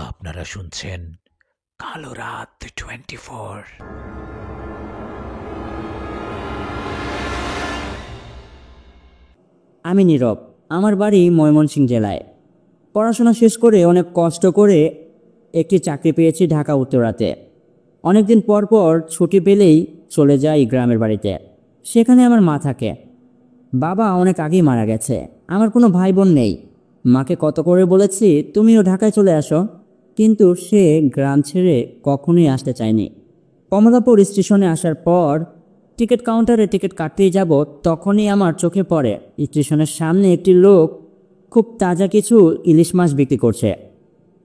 আপনারা শুনছেন কালো রাত 24। আমি নীরব। আমার বাড়ি ময়মনসিংহ জেলায়। পড়াশোনা শেষ করে অনেক কষ্ট করে একটি চাকরি পেয়েছি ঢাকা উত্তরাতে। অনেকদিন পর পর ছুটি পেলেই চলে যাই গ্রামের বাড়িতে। সেখানে আমার মা থাকে। বাবা অনেক আগেই মারা গেছে। আমার কোনো ভাই বোন নেই। মাকে কত করে বলেছি তুমিও ঢাকায় চলে আসো, কিন্তু সে গ্রাম ছেড়ে কখনোই আসতে চায়নি। কমলাপুর স্টেশনে আসার পর টিকিট কাউন্টারে টিকিট কাটতেই যাব, তখনই আমার চোখে পড়ে স্টেশনের সামনে একটি লোক খুব তাজা কিছু ইলিশ মাছ বিক্রি করছে।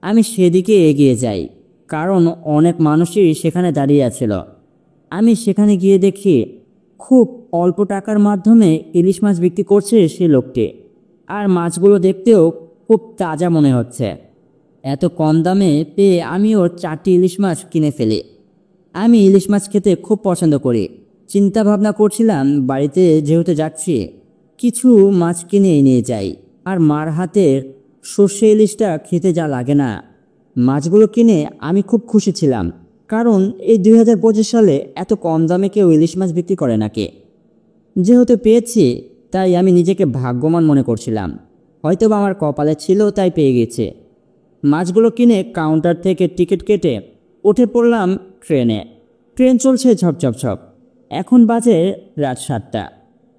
আমি সেদিকে এগিয়ে যাই, কারণ অনেক মানুষই সেখানে দাঁড়িয়ে আছিল। আমি সেখানে গিয়ে দেখি খুব অল্প টাকার মাধ্যমে ইলিশ মাছ বিক্রি করছে সে লোকটি। আর মাছগুলো দেখতেও খুব তাজা মনে হচ্ছে। এত কম দামে পেয়ে আমিও 4টি ইলিশ মাছ কিনে ফেলি। আমি ইলিশ মাছ খেতে খুব পছন্দ করি। চিন্তা ভাবনা করছিলাম বাড়িতে যেহেতু যাচ্ছি কিছু মাছ কিনে নিয়ে যাই। আর মার হাতের সর্ষে ইলিশটা খেতে যা লাগে না। মাছগুলো কিনে আমি খুব খুশি ছিলাম, কারণ এই 2025 সালে এত কম দামে কেউ ইলিশ মাছ বিক্রি করে নাকি। যেহেতু পেয়েছি তাই আমি নিজেকে ভাগ্যবান মনে করছিলাম। হয়তোবা আমার কপালে ছিল তাই পেয়ে গেছে। মাছগুলো কিনে কাউন্টার থেকে টিকিট কেটে উঠে পড়লাম ট্রেনে। ট্রেন চলছে ঝপঝপঝপ। এখন বাজে রাত 7টা।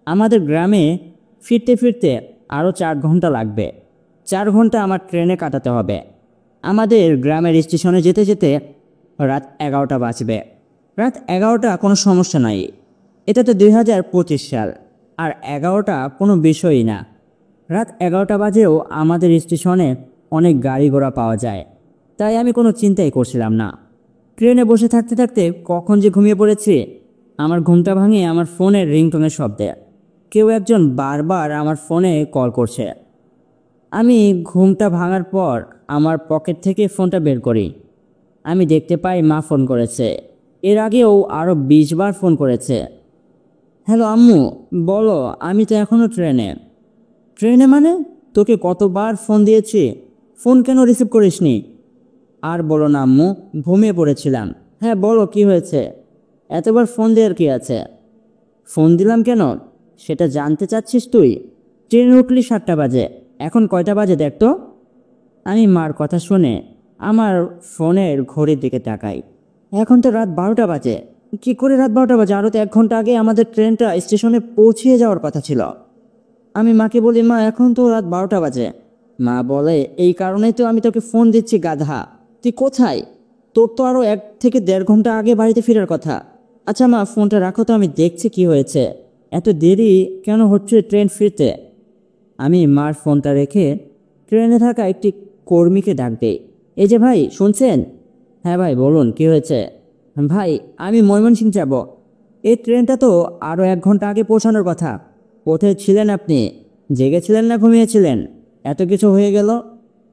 আমাদের গ্রামে ফিরতে ফিরতে আরও 4 ঘন্টা লাগবে। 4 ঘন্টা আমার ট্রেনে কাটাতে হবে। আমাদের গ্রামের স্টেশনে যেতে যেতে রাত 11টা বাজবে। রাত 11টা কোনো সমস্যা নাই। এটা তো 2025 সাল, আর 11টা কোনো বিষয়ই না। রাত 11টা বাজেও আমাদের স্টেশনে অনেক গাড়ি ঘোড়া পাওয়া যায়, তাই আমি কোনো চিন্তাই করছিলাম না। ট্রেনে বসে থাকতে থাকতে কখন যে ঘুমিয়ে পড়েছি। আমার ঘুমটা ভাঙে আমার ফোনের রিংটোনের শব্দে। কেউ একজন বারবার আমার ফোনে কল করছে। আমি ঘুমটা ভাঙার পর আমার পকেট থেকে ফোনটা বের করি। আমি দেখতে পাই মা ফোন করেছে। এর আগেও আরও 20 বার ফোন করেছে। হ্যালো আম্মু, বলো। আমি তো এখনও ট্রেনে। ট্রেনে মানে? তোকে কতবার ফোন দিয়েছি, ফোন কেন রিসিভ করিসনি? আর বলো না আম্মু, ঘুমিয়ে পড়েছিলাম। হ্যাঁ বলো, কি হয়েছে? এতবার ফোন দেওয়ার কি আছে? ফোন দিলাম কেন সেটা জানতে চাচ্ছিস তুই? ট্রেনে উঠলি 7টা বাজে, এখন কয়টা বাজে দেখ তো। আমি মার কথা শুনে আমার ফোনের ঘড়ির দিকে তাকাই। এখন তো রাত 12টা বাজে। কি করে রাত 12টা বাজে? আরও তো 1 ঘন্টা আগে আমাদের ট্রেনটা স্টেশনে পৌঁছিয়ে যাওয়ার কথা ছিল। আমি মাকে বলি, মা এখন তো রাত 12টা বাজে। মা বলে, এই কারণেই তো আমি তোকে ফোন দিচ্ছি গাধা। তুই কোথায়? তোর তো আরও 1 থেকে 1.5 ঘন্টা আগে বাড়িতে ফেরার কথা। আচ্ছা মা, ফোনটা রাখো তো, আমি দেখছি কি হয়েছে। এত দেরি কেন হচ্ছে ট্রেন ফিরতে? আমি মার ফোনটা রেখে ট্রেনে থাকা একটি কর্মীকে ডাক দেই। এই যে ভাই, শুনছেন? হ্যাঁ ভাই বলুন, কি হয়েছে? ভাই, আমি ময়মনসিংহ যাব। এই ট্রেনটা তো আরও 1 ঘন্টা আগে পৌঁছানোর কথা। কোথায় ছিলেন আপনি? জেগেছিলেন না ঘুমিয়েছিলেন? এত কিছু হয়ে গেল।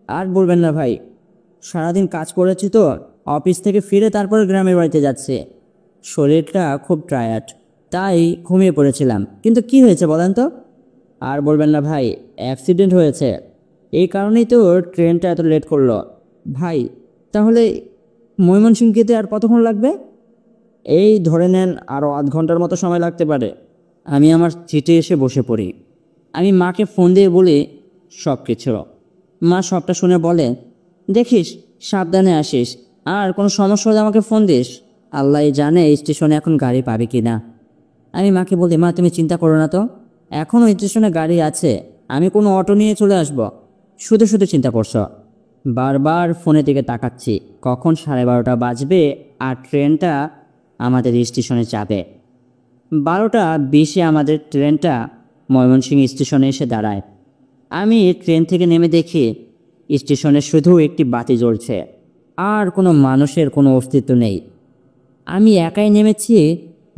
আর বলবেন না ভাই, সারাদিন কাজ করেছি তো, অফিস থেকে ফিরে তারপর গ্রামের বাড়িতে যাচ্ছি। শরীরটা খুব টায়ার্ড, তাই ঘুমিয়ে পড়েছিলাম। কিন্তু কি হয়েছে বলেন তো? আর বলবেন না ভাই, অ্যাক্সিডেন্ট হয়েছে। এই কারণেই তো ট্রেনটা এত লেট করলো। ভাই, তাহলে ময়মনসিংহ যেতে আর কতক্ষণ লাগবে? এই ধরে নেন আরও 8 ঘন্টার মতো সময় লাগতে পারে। আমি আমার সিটে এসে বসে পড়ি। আমি মাকে ফোন দিয়ে বলি সব কিছু। মা সবটা শুনে বলে, দেখিস সাবধানে আসিস, আর কোনো সমস্যা হলে আমাকে ফোন দিস। আল্লাহ জানে এই স্টেশনে এখন গাড়ি পাবে কি না। আমি মাকে বলি, মা তুমি চিন্তা করো না তো, এখনও স্টেশনে গাড়ি আছে। আমি কোনো অটো নিয়ে চলে আসব। শুধু শুধু চিন্তা করছো। বারবার ফোনের দিকে তাকাচ্ছি কখন 12:30 বাজবে আর ট্রেনটা আমাদের স্টেশনে যাবে। 12টা 20-এ আমাদের ট্রেনটা ময়মনসিংহ স্টেশনে এসে দাঁড়ায়। আমি ট্রেন থেকে নেমে দেখি স্টেশনে শুধু একটি বাতি জ্বলছে, আর কোনো মানুষের কোনো অস্তিত্ব নেই। আমি একাই নেমেছি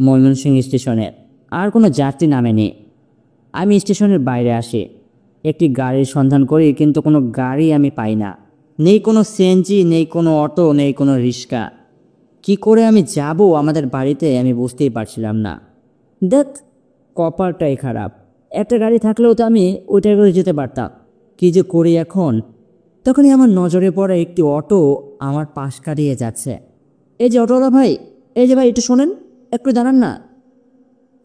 ময়মনসিংহ স্টেশনে, আর কোনো যাত্রী নামেনি। আমি স্টেশনের বাইরে আসি, একটি গাড়ির সন্ধান করি, কিন্তু কোনো গাড়ি আমি পাই না। নেই কোনো সিএনজি, নেই কোনো অটো, নেই কোনো রিক্সা। কি করে আমি যাব আমাদের বাড়িতে আমি বুঝতেই পারছিলাম না। দেখ, কপালটাই খারাপ। একটা গাড়ি থাকলেও তো আমি ওইটা করে যেতে পারতাম। কি যে করি এখন। তখনই আমার নজরে পড়ে একটি অটো আমার পাশ কাটিয়ে যাচ্ছে। এই যে অটোওয়ালা ভাই, এই যে ভাই একটু শোনেন, একটু দাঁড়ান না।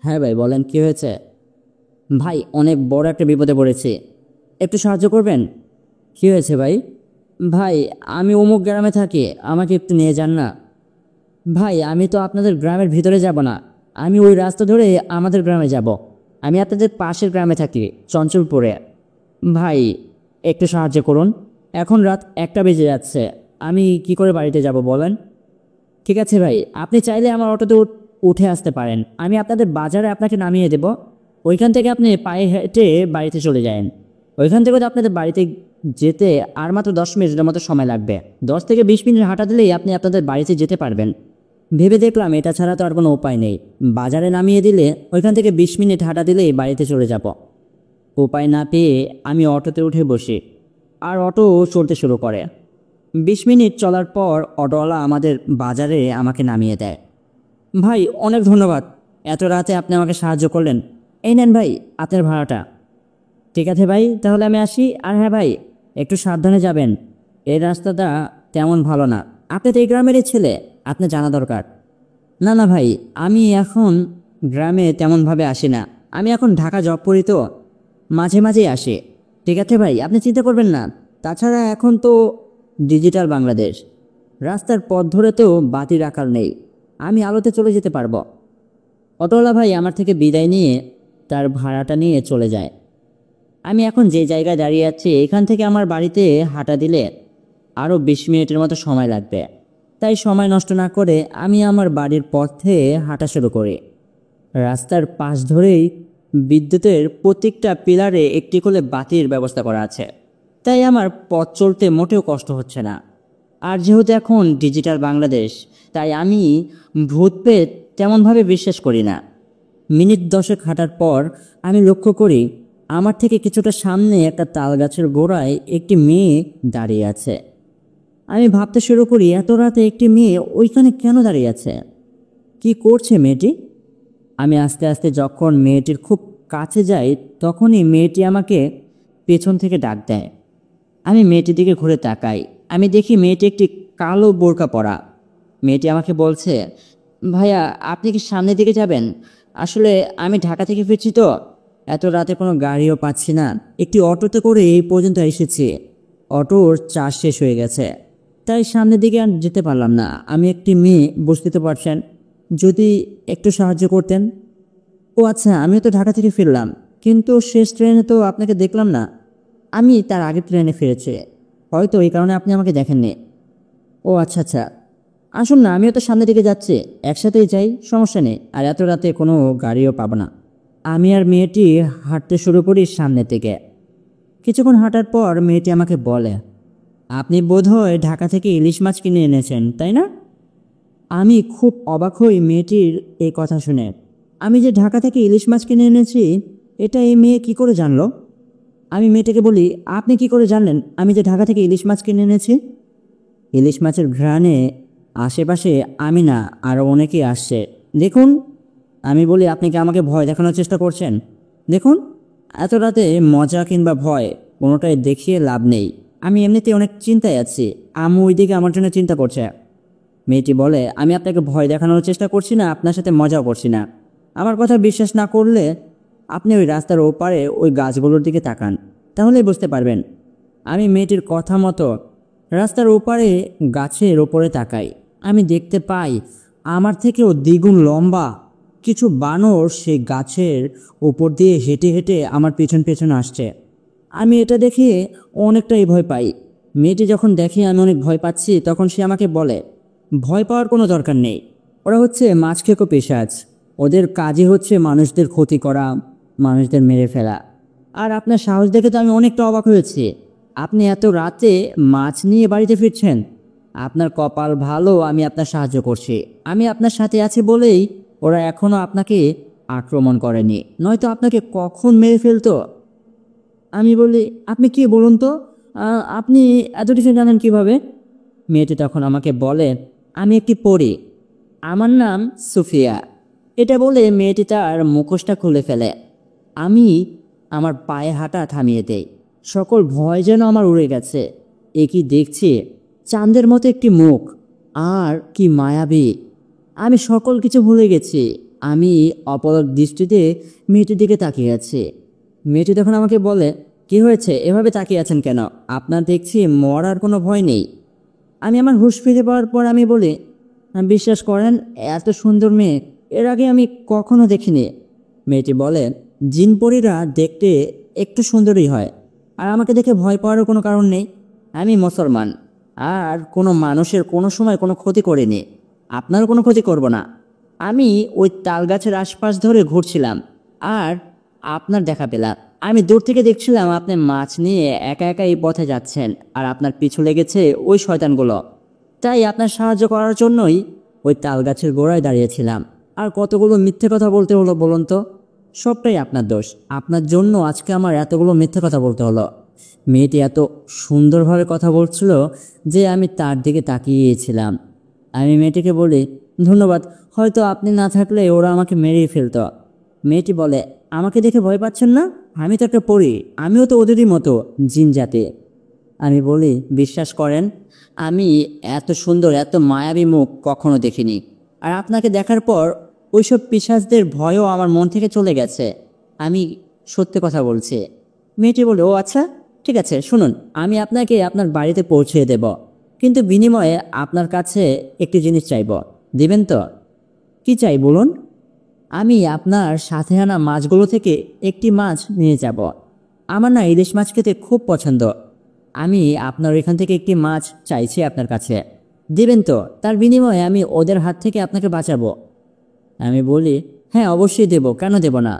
হ্যাঁ ভাই বলেন, কি হয়েছে? ভাই অনেক বড় একটা বিপদে পড়েছি, একটু সাহায্য করবেন? কি হয়েছে ভাই? ভাই আমি অমুক গ্রামে থাকি, আমাকে একটু নিয়ে যান না। ভাই আমি তো আপনাদের গ্রামের ভিতরে যাব না, আমি ওই রাস্তা ধরে আমাদের গ্রামে যাব। আমি আপনাদের পাশের গ্রামে থাকি, চঞ্চলপুরে। ভাই একটু সাহায্য করুন, এখন রাত 1টা বেজে যাচ্ছে, আমি কি করে বাড়িতে যাব বলেন? ঠিক আছে ভাই, আপনি চাইলে আমার অটোতে উঠে আসতে পারেন, আমি আপনাদের বাজারে আপনাকে নামিয়ে দেব। ওইখান থেকে আপনি পায়ে হেঁটে বাড়িতে চলে যান। ওইখান থেকে তো আপনাদের বাড়িতে যেতে আর মাত্র 10 মিনিটের মতো সময় লাগবে। 10 থেকে 20 মিনিট হাঁটা দিলেই আপনি আপনাদের বাড়িতে যেতে পারবেন। ভেবে দেখলাম এটা ছাড়া তো আর কোনো উপায় নেই, বাজারে নামিয়ে দিলে ওইখান থেকে 20 মিনিট হাঁটা দিলেই বাড়িতে চলে যাব। উপায় না পেয়ে আমি অটোতে উঠে বসি, আর অটো চলতে শুরু করে। 20 মিনিট চলার পর অটোওয়ালা আমাদের বাজারে আমাকে নামিয়ে দেয়। ভাই অনেক ধন্যবাদ, এত রাতে আপনি আমাকে সাহায্য করলেন। এই নেন ভাই আপনার ভাড়াটা। ঠিক আছে ভাই, তাহলে আমি আসি। আর হ্যাঁ ভাই, একটু সাবধানে যাবেন, এই রাস্তাটা তেমন ভালো না। আপনি তো এই গ্রামেরই ছেলে, আপনি জানা দরকার। না না ভাই, আমি এখন গ্রামে তেমনভাবে আসি না, আমি এখন ঢাকা জব করি তো, মাঝে মাঝেই আসি। ঠিক আছে ভাই, আপনি চিন্তা করবেন না। তাছাড়া এখন তো ডিজিটাল বাংলাদেশ, রাস্তার পথ ধরে তো বাতির আকার নেই, আমি আলোতে চলে যেতে পারবো। অটোওয়ালা ভাই আমার থেকে বিদায় নিয়ে তার ভাড়াটা নিয়ে চলে যায়। আমি এখন যে জায়গায় দাঁড়িয়ে আছি এখান থেকে আমার বাড়িতে হাঁটা দিলে আরও 20 মিনিটের মতো সময় লাগবে। তাই সময় নষ্ট না করে আমি আমার বাড়ির পথে হাঁটা শুরু করি। রাস্তার পাশ ধরেই বিদ্যুতের প্রত্যেকটা পিলারে একটি করে বাতির ব্যবস্থা করা আছে, তাই আমার পথ চলতে মোটেও কষ্ট হচ্ছে না। আর যেহেতু এখন ডিজিটাল বাংলাদেশ, তাই আমি ভূত পেত তেমনভাবে বিশ্বাস করি না। মিনিট 10 হাঁটার পর আমি লক্ষ্য করি আমার থেকে কিছুটা সামনে একটা তাল গাছের গোড়ায় একটি মেয়ে দাঁড়িয়ে আছে। আমি ভাবতে শুরু করি এত রাতে একটি মেয়ে ওইখানে কেন দাঁড়িয়ে আছে, কি করছে মেয়েটি? আমি আস্তে আস্তে যখন মেয়েটির খুব কাছে যাই তখনই মেয়েটি আমাকে পেছন থেকে ডাক দেয়। আমি মেয়েটির দিকে ঘুরে তাকাই, আমি দেখি মেয়েটি একটি কালো বোরকা পরা। মেয়েটি আমাকে বলছে, ভাইয়া আপনি কি সামনের দিকে যাবেন? আসলে আমি ঢাকা থেকে ফিরছি তো, এত রাতে কোনো গাড়িও পাচ্ছি না, একটি অটোতে করে এই পর্যন্ত এসেছি, অটোর চার্জ শেষ হয়ে গেছে, তাই সামনের দিকে আর যেতে পারলাম না। আমি একটি মেয়ে, বুঝতে তো পারছেন, যদি একটু সাহায্য করতেন। ও আচ্ছা, আমিও তো ঢাকা থেকে ফিরলাম, কিন্তু শেষ ট্রেনে তো আপনাকে দেখলাম না। আমি তার আগের ট্রেনে ফিরেছি, হয়তো এই কারণে আপনি আমাকে দেখেননি। ও আচ্ছা আচ্ছা, আসুন না, আমিও তো সামনের দিকে যাচ্ছি, একসাথেই যাই, সমস্যা নেই, আর এত রাতে কোনো গাড়িও পাবো না। আমি আর মেয়েটি হাঁটতে শুরু করি সামনের দিকে। কিছুক্ষণ হাঁটার পর মেয়েটি আমাকে বলে, আপনি বোধহয় ঢাকা থেকে ইলিশ মাছ কিনে এনেছেন, তাই না? আমি খুব অবাক হই মেয়েটির এই কথা শুনে। আমি যে ঢাকা থেকে ইলিশ মাছ কিনে এনেছি এটা এই মেয়ে কি করে জানলো? আমি মেয়েটাকে বলি, আপনি কি করে জানলেন আমি যে ঢাকা থেকে ইলিশ মাছ কিনে এনেছি? ইলিশ মাছের ঘ্রাণে আশেপাশে আমি না আরও অনেকেই আসছে, দেখুন। আমি বলি, আপনি কি আমাকে ভয় দেখানোর চেষ্টা করছেন? দেখুন, এত রাতে মজা কিংবা ভয় কোনোটাই দেখিয়ে লাভ নেই, আমি এমনিতেই অনেক চিন্তায় আছি, আম্মু ওইদিকে আমার জন্য চিন্তা করছে। মেয়েটি বলে, আমি আপনাকে ভয় দেখানোর চেষ্টা করছি না, আপনার সাথে মজাও করছি না। আমার কথা বিশ্বাস না করলে আপনি ওই রাস্তার ওপারে ওই গাছগুলোর দিকে তাকান, তাহলেই বুঝতে পারবেন। আমি মেয়েটির কথা মতো রাস্তার ওপারে গাছের ওপরে তাকাই। আমি দেখতে পাই আমার থেকেও দ্বিগুণ লম্বা কিছু বানর সেই গাছের ওপর দিয়ে হেঁটে হেঁটে আমার পেছন পেছন আসছে। আমি এটা দেখে অনেকটাই ভয় পাই। মেয়েটি যখন দেখে আমি অনেক ভয় পাচ্ছি তখন সে আমাকে বলে, ভয় পাওয়ার কোনো দরকার নেই, ওরা হচ্ছে মাছ খেকো পিশাচ, ওদের কাজই হচ্ছে মানুষদের ক্ষতি করা, মানুষদের মেরে ফেলা। আর আপনার সাহস দেখে তো আমি অনেকটা অবাক হয়েছি, আপনি এত রাতে মাছ নিয়ে বাড়িতে ফিরছেন। আপনার কপাল ভালো, আমি আপনার সাহায্য করছি, আমি আপনার সাথে আছি বলেই ওরা এখনও আপনাকে আক্রমণ করেনি, নয়তো আপনাকে কখন মেরে ফেলতো। আমি বলি, আপনি কি বলুন তো, আপনি এত কিছু জানেন কিভাবে? মেয়েটি তখন আমাকে বলে, আমি একটি পড়ি, আমার নাম সুফিয়া। এটা বলে মেয়েটি তার মুখোশটা খুলে ফেলে। আমি আমার পায়ে হাঁটা থামিয়ে দেই, সকল ভয় যেন আমার উড়ে গেছে। এ কি দেখছি, চাঁদের মতো একটি মুখ, আর কি মায়াবী। আমি সকল কিছু ভুলে গেছি। আমি অপলক দৃষ্টিতে মেয়েটির দিকে তাকিয়ে আছি। মেয়েটি তখন আমাকে বলে, কি হয়েছে, এভাবে তাকিয়ে আছেন কেন? আপনার দেখছি মরার কোনো ভয় নেই। আমি আমার হুঁশ ফিরে পাওয়ার পর আমি বলি, বিশ্বাস করেন, এত সুন্দর মেয়ে এর আগে আমি কখনো দেখিনি। মেয়েটি বলে, জিনপরীরা দেখতে একটু সুন্দরই হয়, আর আমাকে দেখে ভয় পাওয়ারও কোনো কারণ নেই। আমি মুসলমান, আর কোনো মানুষের কোনো সময় কোনো ক্ষতি করিনি, আপনারও কোনো ক্ষতি করব না। আমি ওই তাল গাছের আশপাশ ধরে ঘুরছিলাম, আর আপনার দেখা পেলাম। আমি দূর থেকে দেখছিলাম আপনি মাছ নিয়ে একা একা এই পথে যাচ্ছেন, আর আপনার পিছু লেগেছে ওই শয়তানগুলো। তাই আপনার সাহায্য করার জন্যই ওই তাল গাছের গোড়ায় দাঁড়িয়েছিলাম। আর কতগুলো মিথ্যে কথা বলতে হলো বলুন তো? সবটাই আপনার দোষ। আপনার জন্য আজকে আমার এতগুলো মিথ্যে কথা বলতে হলো। মেয়েটি এত সুন্দরভাবে কথা বলছিল যে আমি তার দিকে তাকিয়েছিলাম। আমি মেয়েটিকে বলি, ধন্যবাদ, হয়তো আপনি না থাকলে ওরা আমাকে মেরেই ফেলতো। মেয়েটি বলে, আমাকে দেখে ভয় পাচ্ছেন না? আমি তো একটা পরী, আমিও তো ওদেরই মতো জিন জাতি। আমি বলি, বিশ্বাস করেন, আমি এত সুন্দর এত মায়াবী মুখ কখনো দেখিনি। আর আপনাকে দেখার পর ওইসব পিশাচদের ভয়ও আমার মন থেকে চলে গেছে। আমি সত্যি কথা বলছি। মেয়েটি বলে, ও আচ্ছা, ঠিক আছে, শুনুন, আমি আপনাকে আপনার বাড়িতে পৌঁছে দেব, কিন্তু বিনিময়ে আপনার কাছে একটি জিনিস চাইব। দিবেন তো? কি চাই বলুন? আমি আপনার সাথে আনা মাছগুলো থেকে একটি মাছ নিয়ে যাব। আমার না ইলিশ মাছ খেতে খুব পছন্দ। আমি আপনার এখান থেকে একটি মাছ চাইছি আপনার কাছে। দিবেন তো? তার বিনিময়ে আমি ওদের হাত থেকে আপনাকে বাঁচাবো। আমি বলি, হ্যাঁ অবশ্যই দেব, কেন দেব না,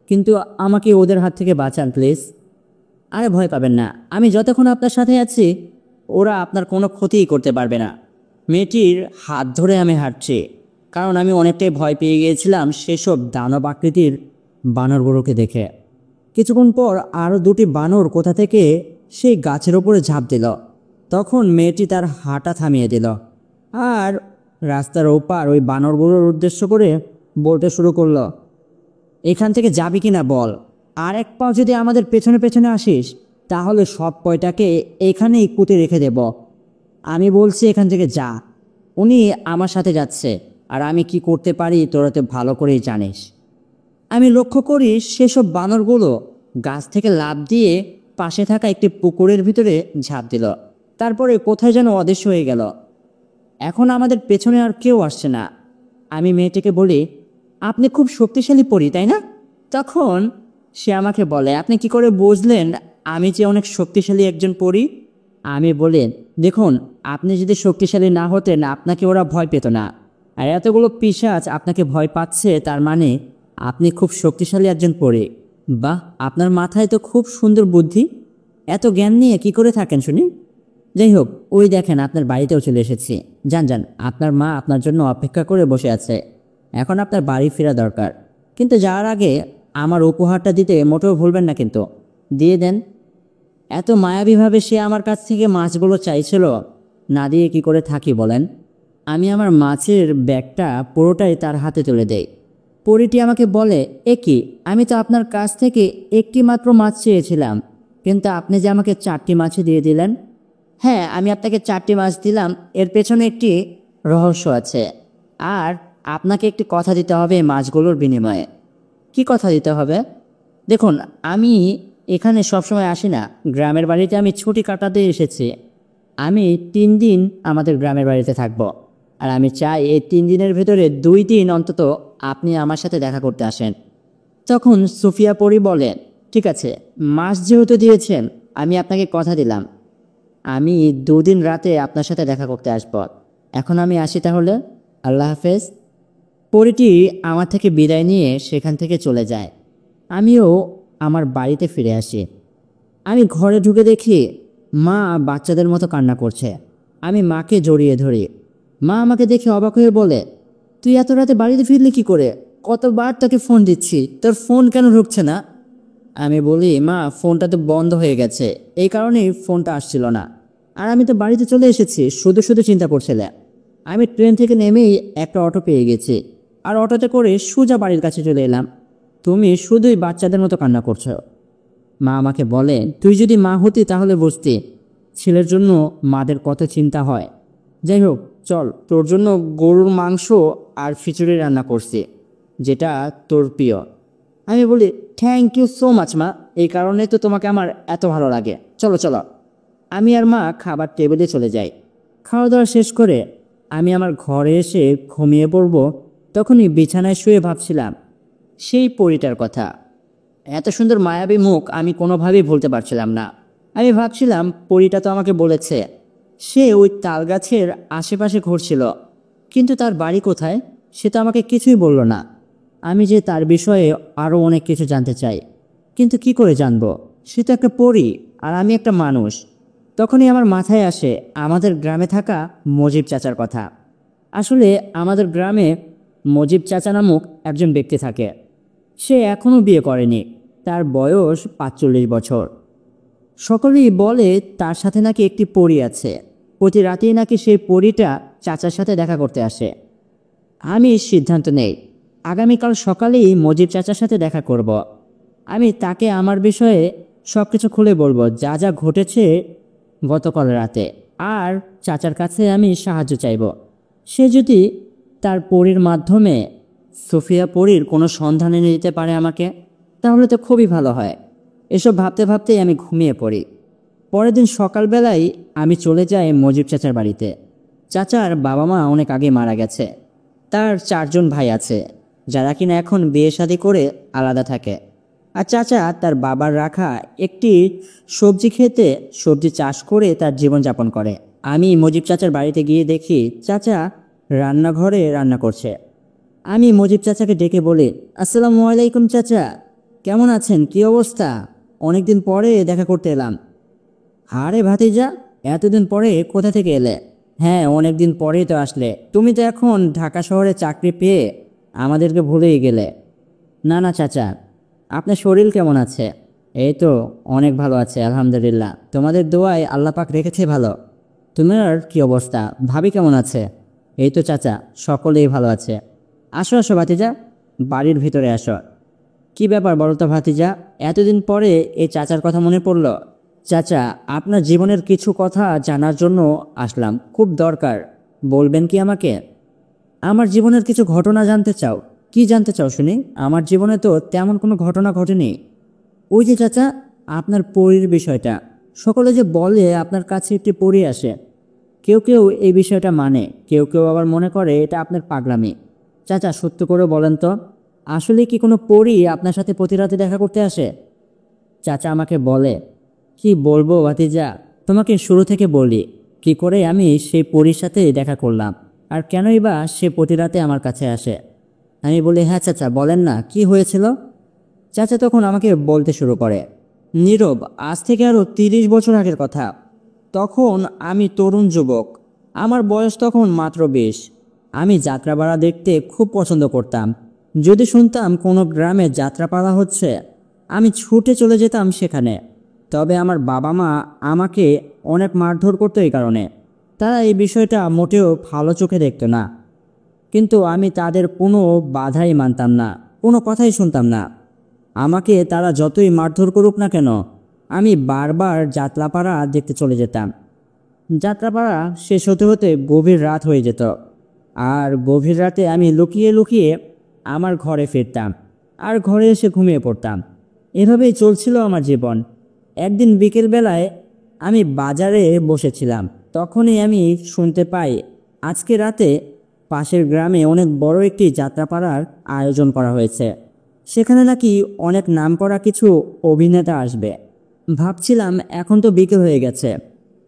কিন্তু আমাকে ওদের হাত থেকে বাঁচান প্লিজ। আরে ভয় পাবেন না, আমি যতক্ষণ আপনার সাথে আছি ওরা আপনার কোনো ক্ষতিই করতে পারবে না। মেয়েটির হাত ধরে আমি হাঁটছি, কারণ আমি অনেকটাই ভয় পেয়ে গিয়েছিলাম সেসব দানব আকৃতির বানরগুলোকে দেখে। কিছুক্ষণ পর আরও দুটি বানর কোথা থেকে সেই গাছের ওপরে ঝাঁপ দিল। তখন মেয়েটি তার হাঁটা থামিয়ে দিল, আর রাস্তার ওপার ওই বানরগুলোর উদ্দেশ্য করে বলতে শুরু করলো, এখান থেকে যাবি কিনা বল, আর এক পাও যদি আমাদের পেছনে পেছনে আসিস তাহলে সব কয়টাকে এখানেই কুটে রেখে দেব। আমি বলছি এখান থেকে যা। উনি আমার সাথে যাচ্ছে, আর আমি কি করতে পারি তোরা তো ভালো করেই জানিস। আমি লক্ষ্য করি সেসব বানরগুলো গাছ থেকে লাফ দিয়ে পাশে থাকা একটি পুকুরের ভিতরে ঝাঁপ দিল, তারপরে কোথায় যেন অদৃশ্য হয়ে গেল। এখন আমাদের পেছনে আর কেউ আসছে না। আমি মেয়েটিকে বলি, আপনি খুব শক্তিশালী পরী তাই না? তখন সে আমাকে বলে, আপনি কি করে বুঝলেন আমি যে অনেক শক্তিশালী একজন পরী? আমি বলি, দেখুন, আপনি যদি শক্তিশালী না হতেন আপনাকে ওরা ভয় পেত না, আর এতগুলো পিশাচ আপনাকে ভয় পাচ্ছে, তার মানে আপনি খুব শক্তিশালী একজন পরী। বাহ, আপনার মাথায় তো খুব সুন্দর বুদ্ধি। এত জ্ঞান নিয়ে কি করে থাকেন শুনি? যাই হোক, ওই দেখেন আপনার বাড়িতেও চলে এসেছি। যান যান, আপনার মা আপনার জন্য অপেক্ষা করে বসে আছে। এখন আপনার বাড়ি ফেরা দরকার, কিন্তু যাওয়ার আগে আমার উপহারটা দিতে মোটেও ভুলবেন না কিন্তু। দিয়ে দেন। এত মায়াবীভাবে সে আমার কাছ থেকে মাছগুলো চাইছিল, না দিয়ে কি করে থাকি বলেন? আমি আমার মাছের ব্যাগটা পুরোটাই তার হাতে তুলে দেই। পরীটি আমাকে বলে, এ কি, আমি তো আপনার কাছ থেকে একটি মাত্র মাছ চেয়েছিলাম, কিন্তু আপনি যে আমাকে 4টি মাছই দিয়ে দিলেন। হ্যাঁ, আমি আপনাকে 4টি মাছ দিলাম, এর পেছনে একটি রহস্য আছে, আর আপনাকে একটি কথা দিতে হবে এই মাছগুলোর বিনিময়ে। কি কথা দিতে হবে? দেখুন, আমি এখানে সবসময় আসি না, গ্রামের বাড়িতে আমি ছুটি কাটাতে এসেছি। আমি 3 দিন আমাদের গ্রামের বাড়িতে থাকব, আর আমি চাই এই 3 দিনের ভেতরে 2 দিন অন্তত আপনি আমার সাথে দেখা করতে আসেন। তখন সুফিয়া পরি বলেন, ঠিক আছে, মাছ যেহেতু দিয়েছেন আমি আপনাকে কথা দিলাম, আমি 2 দিন রাতে আপনার সাথে দেখা করতে আসব। এখন আমি আসি তাহলে, আল্লাহ হাফেজ। পরীটি আমার থেকে বিদায় নিয়ে সেখান থেকে চলে যায়। আমিও আমার বাড়িতে ফিরে আসি। আমি ঘরে ঢুকে দেখি মা বাচ্চাদের মতো কান্না করছে। আমি মাকে জড়িয়ে ধরি। মা আমাকে দেখে অবাক হয়ে বলে, তুই এত রাতে বাড়িতে ফিরলি কি করে? কতবার তোকে ফোন দিচ্ছি, তোর ফোন কেন ঢুকছে না? আমি বলি, মা ফোনটা তো বন্ধ হয়ে গেছে, এই কারণেই ফোনটা আসছিল না। আর আমি তো বাড়িতে চলে এসেছি, শুধু শুধু চিন্তা করছিলে। আমি ট্রেন থেকে নেমেই একটা অটো পেয়ে গেছি, আর অটোতে করে সোজা বাড়ির কাছে চলে এলাম। তুমি শুধুই বাচ্চাদের মতো কান্না করছো। মা আমাকে বলে, তুই যদি মা হতি তাহলে বুঝতি ছেলের জন্য মাদের কত চিন্তা হয়। যাই হোক, চল, তোর জন্য গরুর মাংস আর খিচুড়ি রান্না করছি, যেটা তোর প্রিয়। আমি বলি, থ্যাংক ইউ সো মাচ মা, এই কারণে তো তোমাকে আমার এত ভালো লাগে। চলো চলো। আমি আর মা খাবার টেবিলে চলে যাই। খাওয়া দাওয়া শেষ করে আমি আমার ঘরে এসে ঘুমিয়ে পড়ব। তখনই বিছানায় শুয়ে ভাবছিলাম সেই পরীটার কথা। এত সুন্দর মায়াবী মুখ আমি কোনোভাবেই ভুলতে পারছিলাম না। আমি ভাবছিলাম, পরীটা তো আমাকে বলেছে সে ওই তাল গাছের আশেপাশে ঘুরছিল, কিন্তু তার বাড়ি কোথায় সে তো আমাকে কিছুই বলল না। আমি যে তার বিষয়ে আরও অনেক কিছু জানতে চাই, কিন্তু কি করে জানবো? সে তো একটা পরী আর আমি একটা মানুষ। তখনই আমার মাথায় আসে আমাদের গ্রামে থাকা মজিব চাচার কথা। আসলে আমাদের গ্রামে মজিব চাচা নামক একজন ব্যক্তি থাকে। সে এখনও বিয়ে করেনি, তার বয়স ৪৫ বছর। সকলেই বলে তার সাথে নাকি একটি পরী আছে। প্রতি রাতেই নাকি সেই পরীটা চাচার সাথে দেখা করতে আসে। আমি সিদ্ধান্ত নেই আগামীকাল সকালেই মজিব চাচার সাথে দেখা করব। আমি তাকে আমার বিষয়ে সব কিছু খুলে বলবো, যা যা ঘটেছে গতকাল রাতে। আর চাচার কাছে আমি সাহায্য চাইব। সে যদি তার পরীর মাধ্যমে সোফিয়া পরীর কোনো সন্ধান এনে দিতে পারে আমাকে, তাহলে তো খুবই ভালো হয়। এসব ভাবতে ভাবতেই আমি ঘুমিয়ে পড়ি। পরের দিন সকালবেলায় আমি চলে যাই মজিব চাচার বাড়িতে। চাচার বাবা মা অনেক আগে মারা গেছে। তার 4 জন ভাই আছে, যারা কিনা এখন বিয়ে শাদী করে আলাদা থাকে। আর চাচা তার বাবার রাখা একটি সবজি খেতে সবজি চাষ করে তার জীবনযাপন করে। আমি মজিব চাচার বাড়িতে গিয়ে দেখি চাচা রান্নাঘরে রান্না করছে। আমি মজিব চাচাকে ডেকে বলি, আসসালামু আলাইকুম চাচা, কেমন আছেন? কি অবস্থা? অনেকদিন পরে দেখা করতে এলাম। আরে ভাতিজা, এতদিন পরে কোথা থেকে এলে? হ্যাঁ, অনেকদিন পরেই তো আসলে। তুমি তো এখন ঢাকা শহরে চাকরি পেয়ে আমাদেরকে ভুলেই গেলে। না না চাচা, আপনার শরীর কেমন আছে? এই তো অনেক ভালো আছে আলহামদুলিল্লাহ, তোমাদের দোয়ায় আল্লাহ পাক রেখেছে ভালো। তোমার কি অবস্থা? ভাবি কেমন আছে? এই তো চাচা, সকলেই ভালো আছে। আসো আসো ভাতিজা, বাড়ির ভিতরে আসো। কি ব্যাপার বলো তো ভাতিজা, এতদিন পরে এই চাচার কথা মনে পড়লো? চাচা, আপনার জীবনের কিছু কথা জানার জন্য আসলাম, খুব দরকার। বলবেন কি আমাকে? আমার জীবনের কিছু ঘটনা জানতে চাও? কি জানতে চাও শুনি? আমার জীবনে তো তেমন কোনো ঘটনা ঘটেনি। ওই যে চাচা, আপনার পরীর বিষয়টা। সকলে যে বলে আপনার কাছে একটি পরী আসে। কেউ কেউ এই বিষয়টা মানে, কেউ কেউ আবার মনে করে এটা আপনার পাগলামি। চাচা, সত্য করে বলেন তো, আসলে কি কোনো পরী আপনার সাথে প্রতি রাতে দেখা করতে আসে? চাচা আমাকে বলে। কি বলবো ভাতিজা, তোমাকে শুরু থেকে বলি কি করে আমি সেই পরীর সাথে দেখা করলাম, আর কেনই বা সে প্রতি রাতে আমার কাছে আসে। আমি বলি, হ্যাঁ চাচা বলেন না, কি হয়েছিল? চাচা তখন আমাকে বলতে শুরু করে। নীরব, আজ থেকে আরও 30 বছর আগের কথা। তখন আমি তরুণ যুবক, আমার বয়স তখন মাত্র 20। আমি যাত্রাপালা দেখতে খুব পছন্দ করতাম। যদি শুনতাম কোনো গ্রামে যাত্রাপালা হচ্ছে, আমি ছুটে চলে যেতাম সেখানে। তবে আমার বাবা মা আমাকে অনেক মারধর করতো এই কারণে। তারা এই বিষয়টা মোটেও ভালো চোখে দেখতো না, কিন্তু আমি তাদের কোনো বাধাই মানতাম না, কোনো কথাই শুনতাম না। আমাকে তারা যতই মারধর করুক না কেন, আমি বারবার যাত্রাপালা দেখতে চলে যেতাম। যাত্রাপালা শেষ হতে হতে গভীর রাত হয়ে যেত, আর গভীর রাতে আমি লুকিয়ে লুকিয়ে আমার ঘরে ফিরতাম আর ঘরে এসে ঘুমিয়ে পড়তাম। এভাবেই চলছিল আমার জীবন। একদিন বিকেলবেলায় আমি বাজারে বসেছিলাম, তখনই আমি শুনতে পাই আজকে রাতে পাশের গ্রামে অনেক বড় একটি যাত্রাপালার আয়োজন করা হয়েছে। সেখানে নাকি অনেক নামকরা কিছু অভিনেতা আসবে। ভাবছিলাম এখন তো বিকেল হয়ে গেছে,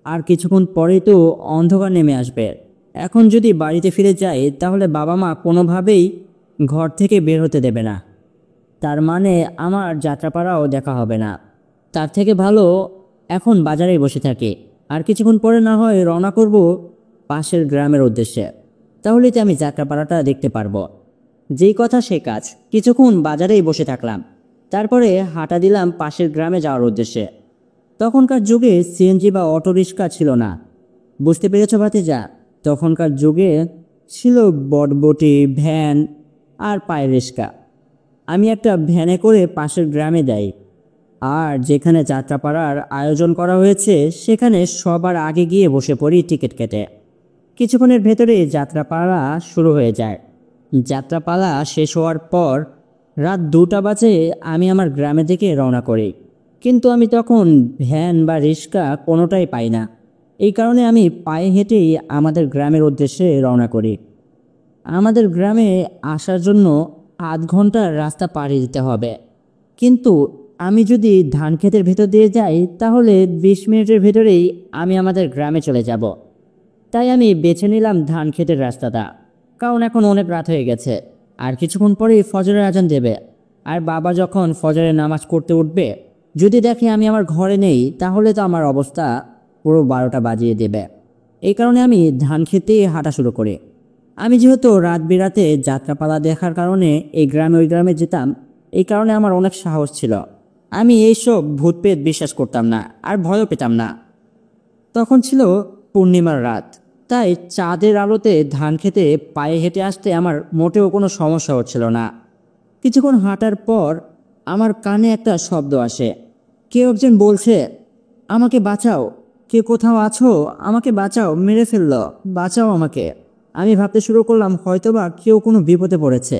আর কিছুক্ষণ পরেই তো অন্ধকার নেমে আসবে। এখন যদি বাড়িতে ফিরে যাই তাহলে বাবা মা কোনোভাবেই ঘর থেকে বের হতে দেবে না। তার মানে আমার যাত্রাপালাও দেখা হবে না। তার থেকে ভালো এখন বাজারেই বসে থাকি, আর কিছুক্ষণ পরে না হয় রওনা করব পাশের গ্রামের উদ্দেশ্যে। তাহলেই তো আমি যাত্রাপালাটা দেখতে পারবো। যেই কথা সেই কাজ, কিছুক্ষণ বাজারেই বসে থাকলাম, তারপরে হাঁটা দিলাম পাশের গ্রামে যাওয়ার উদ্দেশ্যে। তখনকার যুগে সিএনজি বা অটোরিক্সা ছিল না, বুঝতে পেরেছ ভাতিজা? তখনকার যুগে ছিল বটবটি, ভ্যান আর পায়ের রিক্সা। আমি একটা ভ্যানে করে পাশের গ্রামে যাই। আর যেখানে যাত্রাপালার আয়োজন করা হয়েছে সেখানে সবার আগে গিয়ে বসে পড়ি টিকিট কেটে। কিছুক্ষণের ভেতরেই যাত্রাপালা শুরু হয়ে যায়। যাত্রাপালা শেষ হওয়ার পর রাত 2টা বাজে আমি আমার গ্রামের দিকে রওনা করি, কিন্তু আমি তখন ভ্যান বা রিক্সা কোনোটাই পাই না। এই কারণে আমি পায়ে হেঁটেই আমাদের গ্রামের উদ্দেশ্যে রওনা করি। আমাদের গ্রামে আসার জন্য আধ ঘন্টার রাস্তা পাড়ি দিতে হবে, কিন্তু আমি যদি ধান ক্ষেতের ভেতর দিয়ে যাই তাহলে 20 মিনিটের ভেতরেই আমি আমাদের গ্রামে চলে যাব। তাই আমি বেছে নিলাম ধান ক্ষেতের রাস্তাটা, কারণ এখন অনেক রাত হয়ে গেছে, আর কিছুক্ষণ পরেই ফজরের আজান দেবে। আর বাবা যখন ফজরের নামাজ পড়তে উঠবে, যদি দেখে আমি আমার ঘরে নেই তাহলে তো আমার অবস্থা পুরো 12টা বাজিয়ে দেবে। এই কারণে আমি ধান খেতে হাঁটা শুরু করি। আমি যেহেতু রাত বিরাতে যাত্রাপালা দেখার কারণে এই গ্রামে ওই গ্রামে যেতাম, এই কারণে আমার অনেক সাহস ছিল। আমি এইসব ভূতপ্রেত বিশ্বাস করতাম না আর ভয়ও পেতাম না। তখন ছিল পূর্ণিমার রাত, তাই চাঁদের আলোতে ধান খেতে পায়ে হেঁটে আসতে আমার মোটেও কোনো সমস্যা হচ্ছিল না। কিছুক্ষণ হাঁটার পর আমার কানে একটা শব্দ আসে। কেউ একজন বলছে, আমাকে বাঁচাও, কে কোথাও আছো, আমাকে বাঁচাও, মেরে ফেললো, বাঁচাও আমাকে। আমি ভাবতে শুরু করলাম হয়তোবা কেউ কোনো বিপদে পড়েছে।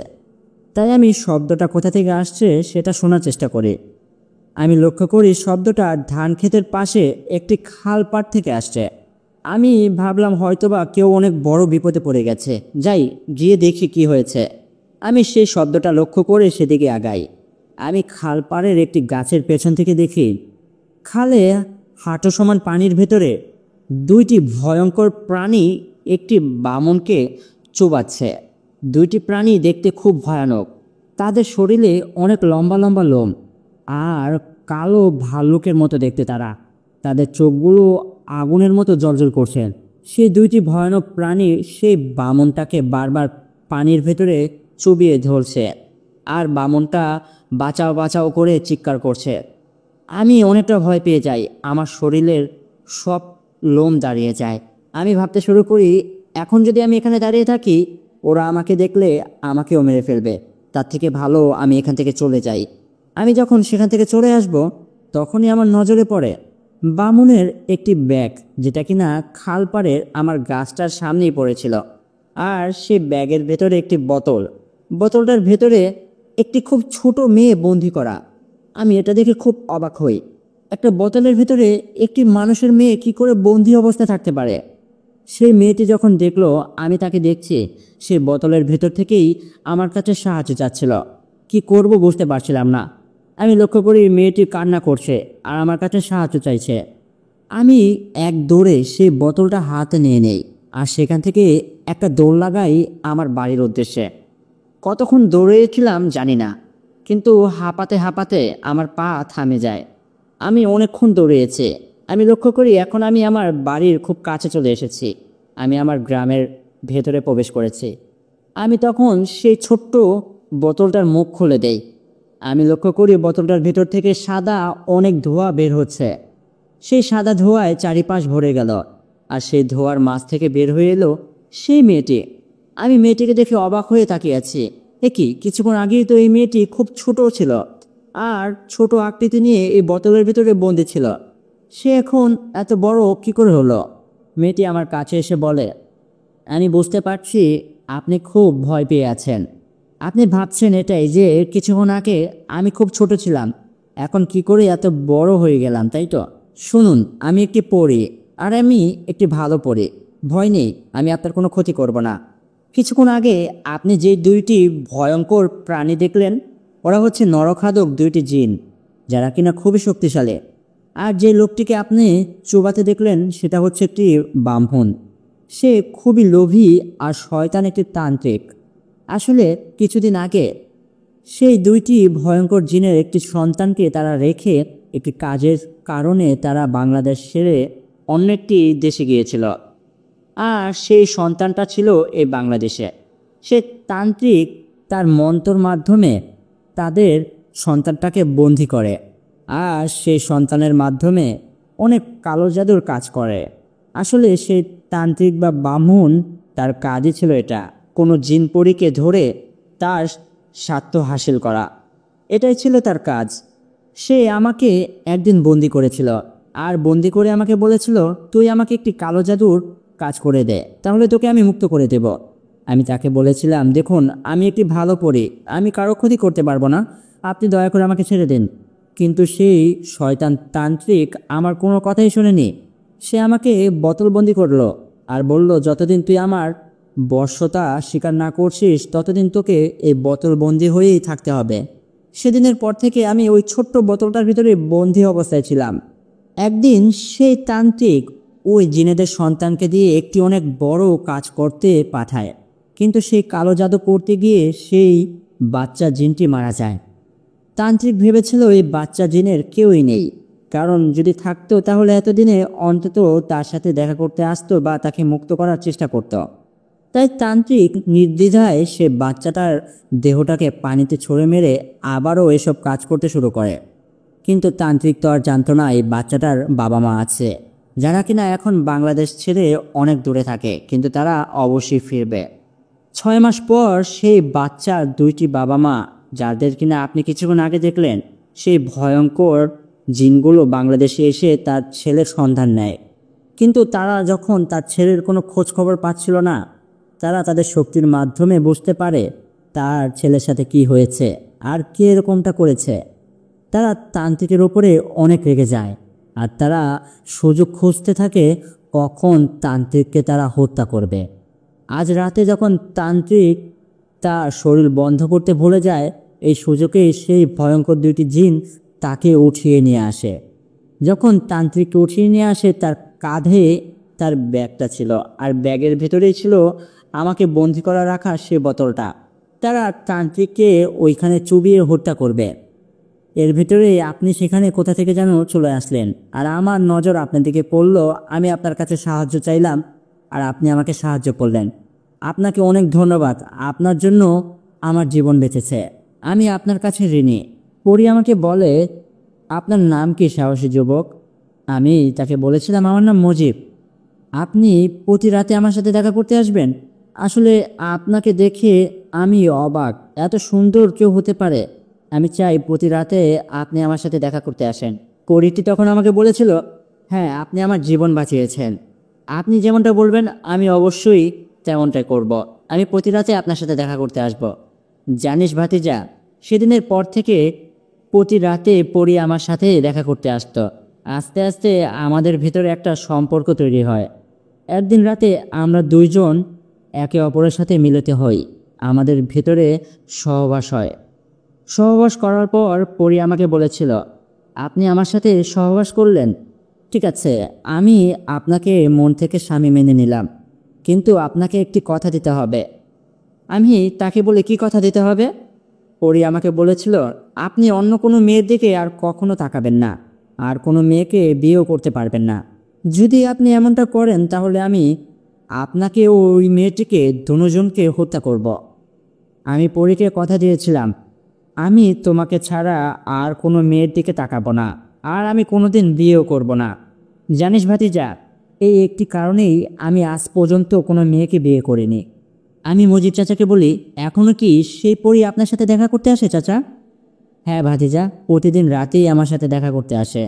তাই আমি শব্দটা কোথা থেকে আসছে সেটা শোনার চেষ্টা করি। আমি লক্ষ্য করি শব্দটা ধান ক্ষেতের পাশে একটি খাল পাড় থেকে আসছে। আমি ভাবলাম হয়তোবা কেউ অনেক বড় বিপদে পড়ে গেছে, যাই গিয়ে দেখি কি হয়েছে। আমি সেই শব্দটা লক্ষ্য করে সেদিকে আগাই। আমি খাল পাড়ের একটি গাছের পেছন থেকে দেখি খালে হাঁটু সমান পানির ভেতরে 2টি ভয়ঙ্কর প্রাণী একটি বামনকে চোবাচ্ছে। 2টি প্রাণী দেখতে খুব ভয়ানক। তাদের শরীরে অনেক লম্বা লম্বা লোম আর কালো ভাল্লুকের মতো দেখতে তারা। তাদের চোখগুলো আগুনের মতো জ্বলজ্বল করছে। সেই 2টি ভয়ানক প্রাণী সেই বামনটাকে বারবার পানির ভেতরে চুবিয়ে ধরছে, আর বামনটা বাঁচাও বাঁচাও করে চিৎকার করছে। আমি অনেকটা ভয় পেয়ে যাই, আমার শরীরের সব লোম দাঁড়িয়ে যায়। আমি ভাবতে শুরু করি, এখন যদি আমি এখানে দাঁড়িয়ে থাকি ওরা আমাকে দেখলে আমাকেও মেরে ফেলবে, তার থেকে ভালো আমি এখান থেকে চলে যাই। আমি যখন সেখান থেকে চলে আসব তখনই আমার নজরে পড়ে বামুনের একটি ব্যাগ, যেটা কিনা খাল পাড়ের আমার গাছটার সামনেই পড়েছিল। আর সেই ব্যাগের ভেতরে একটি বোতল, বোতলটার ভেতরে একটি খুব ছোট মেয়ে বন্দি করা। আমি এটা দেখে খুব অবাক হই। একটা বোতলের ভেতরে একটি মানুষের মেয়ে কি করে বন্দি অবস্থায় থাকতে পারে? সেই মেয়েটি যখন দেখলো আমি তাকে দেখছি, সে বোতলের ভেতর থেকেই আমার কাছে সাহায্য চাচ্ছিল। কি করব বুঝতে পারছিলাম না। আমি লক্ষ্য করি মেয়েটি কান্না করছে আর আমার কাছে সাহায্য চাইছে। আমি এক দৌড়ে সেই বোতলটা হাতে নিয়ে নেই আর সেখান থেকে একটা দৌড় লাগাই আমার বাড়ির উদ্দেশ্যে। কতক্ষণ দৌড়েছিলাম জানি না, কিন্তু হাঁপাতে হাঁপাতে আমার পা থামে যায়। আমি অনেকক্ষণ দৌড়িয়েছি। আমি লক্ষ্য করি এখন আমি আমার বাড়ির খুব কাছে চলে এসেছি। আমি আমার গ্রামের ভেতরে প্রবেশ করেছি। আমি তখন সেই ছোট্ট বোতলটার মুখ খুলে দেই। আমি লক্ষ্য করি বোতলটার ভেতর থেকে সাদা অনেক ধোঁয়া বের হচ্ছে। সেই সাদা ধোঁয়ায় চারিপাশ ভরে গেল, আর সেই ধোঁয়ার মাঝ থেকে বের হয়ে এলো সেই মেয়েটি। আমি মেয়েটিকে দেখে অবাক হয়ে তাকিয়ে আছি। কি কিছুক্ষণ আগেই তো এই মেয়েটি খুব ছোট ছিল আর ছোট আকৃতি নিয়ে এই বোতলের ভিতরে বন্দি ছিল, সে এখন এত বড় কি করে হলো? মেয়েটি আমার কাছে এসে বলে, আমি বুঝতে পারছি আপনি খুব ভয় পেয়ে আছেন। আপনি ভাবছেন এটাই যে কিছুক্ষণ আগে আমি খুব ছোট ছিলাম, এখন কি করে এত বড় হয়ে গেলাম, তাই তো? শুনুন, আমি একটি পরী, আর আমি একটি ভালো পরী। ভয় নেই, আমি আপনার কোনো ক্ষতি করব না। কিছুক্ষণ আগে আপনি যে 2টি ভয়ঙ্কর প্রাণী দেখলেন, ওরা হচ্ছে নরখাদক 2টি জিন, যারা কিনা খুবই শক্তিশালী। আর যে লোকটিকে আপনি চোবাতে দেখলেন সেটা হচ্ছে একটি ব্রাহ্মণ। সে খুবই লোভী আর শয়তান একটি তান্ত্রিক। আসলে কিছুদিন আগে সেই 2টি ভয়ঙ্কর জিনের একটি সন্তানকে তারা রেখে একটি কাজের কারণে তারা বাংলাদেশ ছেড়ে অন্য একটি দেশে গিয়েছিল, আর সেই সন্তানটা ছিল এই বাংলাদেশে। সে তান্ত্রিক তার মন্ত্রর মাধ্যমে তাদের সন্তানটাকে বন্দি করে, আর সেই সন্তানের মাধ্যমে অনেক কালো জাদুর কাজ করে। আসলে সেই তান্ত্রিক বা ব্রাহ্মণ তার কাজই ছিল এটা, কোনো জিনপরীকে ধরে তার স্বার্থ হাসিল করা, এটাই ছিল তার কাজ। সে আমাকে একদিন বন্দি করেছিল, আর বন্দি করে আমাকে বলেছিল, তুই আমাকে একটি কালো জাদুর কাজ করে দে, তাহলে তোকে আমি মুক্ত করে দেব। আমি তাকে বলেছিলাম, দেখুন আমি একটি ভালো পরী, আমি কারো ক্ষতি করতে পারবো না, আপনি দয়া করে আমাকে ছেড়ে দিন। কিন্তু সেই শয়তান তান্ত্রিক আমার কোনো কথাই শোনেনি। সে আমাকে বোতলবন্দি করলো আর বলল, যতদিন তুই আমার বশ্যতা স্বীকার না করছিস ততদিন তোকে এই বোতলবন্দি হয়েই থাকতে হবে। সেদিনের পর থেকে আমি ওই ছোট্ট বোতলটার ভিতরে বন্দি অবস্থায় ছিলাম। একদিন সেই তান্ত্রিক ওই জিনেদের সন্তানকে দিয়ে একটি অনেক বড় কাজ করতে পাঠায়, কিন্তু সেই কালো জাদু করতে গিয়ে সেই বাচ্চা জিনটি মারা যায়। তান্ত্রিক ভেবেছিল এই বাচ্চা জিনের কেউই নেই, কারণ যদি থাকতো তাহলে এতদিনে অন্তত তার সাথে দেখা করতে আসতো বা তাকে মুক্ত করার চেষ্টা করত। তাই তান্ত্রিক নির্দ্বিধায় সে বাচ্চাটার দেহটাকে পানিতে ছড়ে মেরে আবারও এসব কাজ করতে শুরু করে। কিন্তু তান্ত্রিক তো আর জানতো না এই বাচ্চাটার বাবা মা আছে, যারা কিনা এখন বাংলাদেশ ছেড়ে অনেক দূরে থাকে, কিন্তু তারা অবশ্যই ফিরবে। 6 মাস পর সেই বাচ্চার 2টি বাবা মা, যাদের কিনা আপনি কিছুক্ষণ আগে দেখলেন, সেই ভয়ঙ্কর জিনগুলো বাংলাদেশে এসে তার ছেলের সন্ধান নেয়। কিন্তু তারা যখন তার ছেলের কোনো খোঁজ খবর পাচ্ছিল না, তারা তাদের শক্তির মাধ্যমে বুঝতে পারে তার ছেলের সাথে কি হয়েছে আর কে এরকমটা করেছে। তারা তান্ত্রিকের ওপরে অনেক রেগে যায়, আর তারা সুযোগ খুঁজতে থাকে কখন তান্ত্রিককে তারা হত্যা করবে। আজ রাতে যখন তান্ত্রিক তার শরীর বন্ধ করতে ভুলে যায়, এই সুযোগে সেই ভয়ঙ্কর 2টি জিন তাকে উঠিয়ে নিয়ে আসে। যখন তান্ত্রিককে উঠিয়ে নিয়ে আসে, তার কাঁধে তার ব্যাগটা ছিল, আর ব্যাগের ভেতরেই ছিল আমাকে বন্দি করা রাখা সে বোতলটা। তারা তান্ত্রিককে ওইখানে চুবিয়ে হত্যা করবে। এর ভিতরে আপনি সেখানে কোথা থেকে যেন চলে আসলেন, আর আমার নজর আপনার দিকে পড়ল। আমি আপনার কাছে সাহায্য চাইলাম, আর আপনি আমাকে সাহায্য করলেন। আপনাকে অনেক ধন্যবাদ, আপনার জন্য আমার জীবন বেঁচেছে। আমি আপনার কাছে ঋণী। পরি আমাকে বলে, আপনার নাম কি সাহসী যুবক? আমি তাকে বলেছিলাম, আমার নাম মুজিব। আপনি প্রতি রাতে আমার সাথে দেখা করতে আসবেন? আসলে আপনাকে দেখে আমি অবাক, এত সুন্দর কেউ হতে পারে। আমি চাই প্রতি রাতে আপনি আমার সাথে দেখা করতে আসেন। পরীটি তখন আমাকে বলেছিল, হ্যাঁ, আপনি আমার জীবন বাঁচিয়েছেন। আপনি যেমনটা বলবেন আমি অবশ্যই তেমনটাই করব। আমি প্রতি রাতে আপনার সাথে দেখা করতে আসব। জানিস ভাতিজা, সেদিনের পর থেকে প্রতি রাতে পরি আমার সাথে দেখা করতে আসতো। আস্তে আস্তে আমাদের ভিতরে একটা সম্পর্ক তৈরি হয়। একদিন রাতে আমরা 2জন একে অপরের সাথে মিলিত হই, আমাদের ভিতরে সহবাস হয়। সহবাস করার পর পরি আমাকে বলেছিল, আপনি আমার সাথে সহবাস করলেন, ঠিক আছে, আমি আপনাকে মন থেকে স্বামী মেনে নিলাম, কিন্তু আপনাকে একটি কথা দিতে হবে। আমি তাকে বলে, কি কথা দিতে হবে? পরি আমাকে বলেছিল, আপনি অন্য কোনো মেয়ের দিকে আর কখনো তাকাবেন না, আর কোনো মেয়েকে বিয়েও করতে পারবেন না। যদি আপনি এমনটা করেন তাহলে আমি আপনাকে ও ওই মেয়েটিকে দুজনকে হত্যা করব। আমি পরীকে কথা দিয়েছিলাম, আমি তোমাকে ছাড়া আর কোনো মেয়ের দিকে তাকাবো না, আর আমি কোনোদিন বিয়েও করব না। জানিস ভাতিজা, এই একটি কারণেই আমি আজ পর্যন্ত কোনো মেয়েকে বিয়ে করিনি। আমি মজিদ চাচাকে বলি, এখনও কি সেই পরী আপনার সাথে দেখা করতে আসে চাচা? হ্যাঁ ভাতিজা, প্রতিদিন রাতেই আমার সাথে দেখা করতে আসে।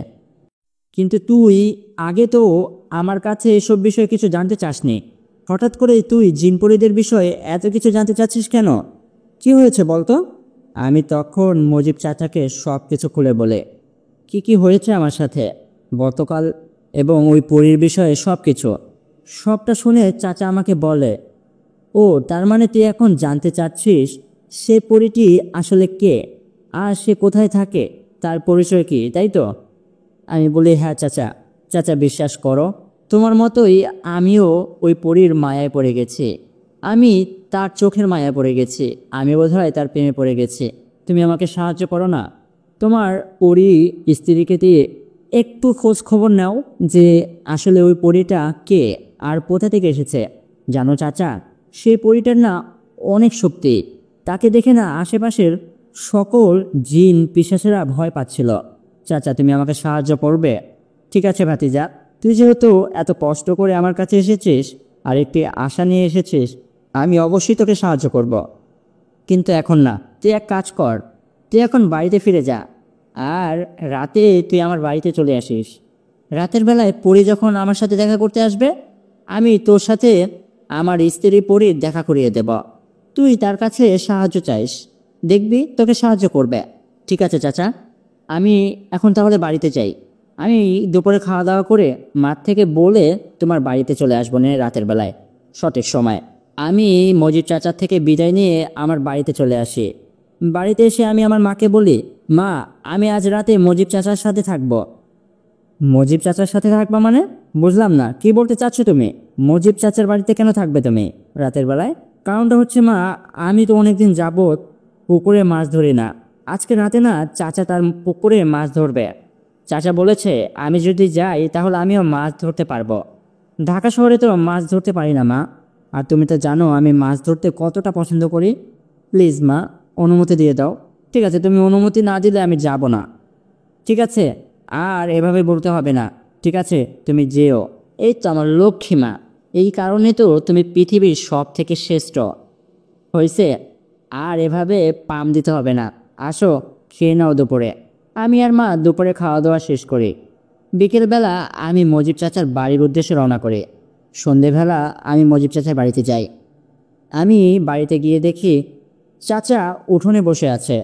কিন্তু তুই আগে তো আমার কাছে এসব বিষয়ে কিছু জানতে চাসনি, হঠাৎ করে তুই জিনপরীদের বিষয়ে এত কিছু জানতে চাচ্ছিস কেন? কি হয়েছে বলতো? আমি তখন মজিব চাচাকে সব কিছু খুলে বলে, কি কি হয়েছে আমার সাথে গতকাল এবং ওই পরীর বিষয়ে সব কিছু। সবটা শুনে চাচা আমাকে বলে, ও তার মানে তুই এখন জানতে চাচ্ছিস সে পরীটি আসলে কে, আর সে কোথায় থাকে, তার পরিচয় কি, তাই তো? আমি বলি, হ্যাঁ চাচা। চাচা বিশ্বাস করো, তোমার মতোই আমিও ওই পরীর মায়ায় পড়ে গেছি। আমি তার চোখের মায়ায় পড়ে গেছি, আমি বোধহয় তার প্রেমে পড়ে গেছি। তুমি আমাকে সাহায্য করো না? তোমার পরী স্ত্রীকে দিয়ে একটু খোঁজ খবর নাও যে আসলে ওই পরীটা কে আর কোথা থেকে এসেছে। জানো চাচা, সেই পরীটার না অনেক শক্তি, তাকে দেখে না আশেপাশের সকল জিন পিশাচেরা ভয় পাচ্ছিল। চাচা তুমি আমাকে সাহায্য করবে? ঠিক আছে ভাতিজা, তুই যেহেতু এত কষ্ট করে আমার কাছে এসেছিস আর একটি আশা নিয়ে এসেছিস, আমি অবশ্যই তোকে সাহায্য করব। কিন্তু এখন না, তুই এক কাজ কর, তুই এখন বাড়িতে ফিরে যা। আর রাতে তুই আমার বাড়িতে চলে আসিস। রাতের বেলায় পরি যখন আমার সাথে দেখা করতে আসবে, আমি তোর সাথে আমার স্ত্রী পরীর দেখা করিয়ে দেব। তুই তার কাছে সাহায্য চাইস, দেখবি তোকে সাহায্য করবে। ঠিক আছে চাচা, আমি এখন তাহলে বাড়িতে যাই। আমি দুপুরে খাওয়া দাওয়া করে মাঠ থেকে বলে তোমার বাড়িতে চলে আসবো না রাতের বেলায় সঠিক সময়। আমি মজিদ চাচার থেকে বিদায় নিয়ে আমার বাড়িতে চলে আসি। বাড়িতে এসে আমি আমার মাকে বলি, মা, আমি আজ রাতে মজিব চাচার সাথে থাকবো। মজিব চাচার সাথে থাকবা মানে? বুঝলাম না, কি বলতে চাচ্ছ তুমি? মজিব চাচার বাড়িতে কেন থাকবে তুমি রাতের বেলায়? কারণটা হচ্ছে মা, আমি তো অনেকদিন যাবত পুকুরে মাছ ধরি না। আজকে রাতে না চাচা তার পুকুরে মাছ ধরবে। চাচা বলেছে আমি যদি যাই তাহলে আমিও মাছ ধরতে পারবো। ঢাকা শহরে তো মাছ ধরতে পারি না মা, আর তুমি তো জানো আমি মাছ ধরতে কতটা পছন্দ করি। প্লিজ মা, অনুমতি দিয়ে দাও। ঠিক আছে, তুমি অনুমতি না দিলে আমি যাব না। ঠিক আছে, আর এভাবে বলতে হবে না। ঠিক আছে, তুমি যেও। এই তো আমার লক্ষ্মী মা, এই কারণে তো তুমি পৃথিবীর সব থেকে শ্রেষ্ঠ। হয়েছে, আর এভাবে পাম দিতে হবে না। আসো, খেয়ে নাও দুপুরে। আমি আর মা দুপুরে খাওয়া দাওয়া শেষ করি। বিকেলবেলা আমি মজিব চাচার বাড়ির উদ্দেশ্যে রওনা করি। সন্ধেবেলা আমি মজিব চাচার বাড়িতে যাই। আমি বাড়িতে গিয়ে দেখি চাচা উঠোনে বসে আছে।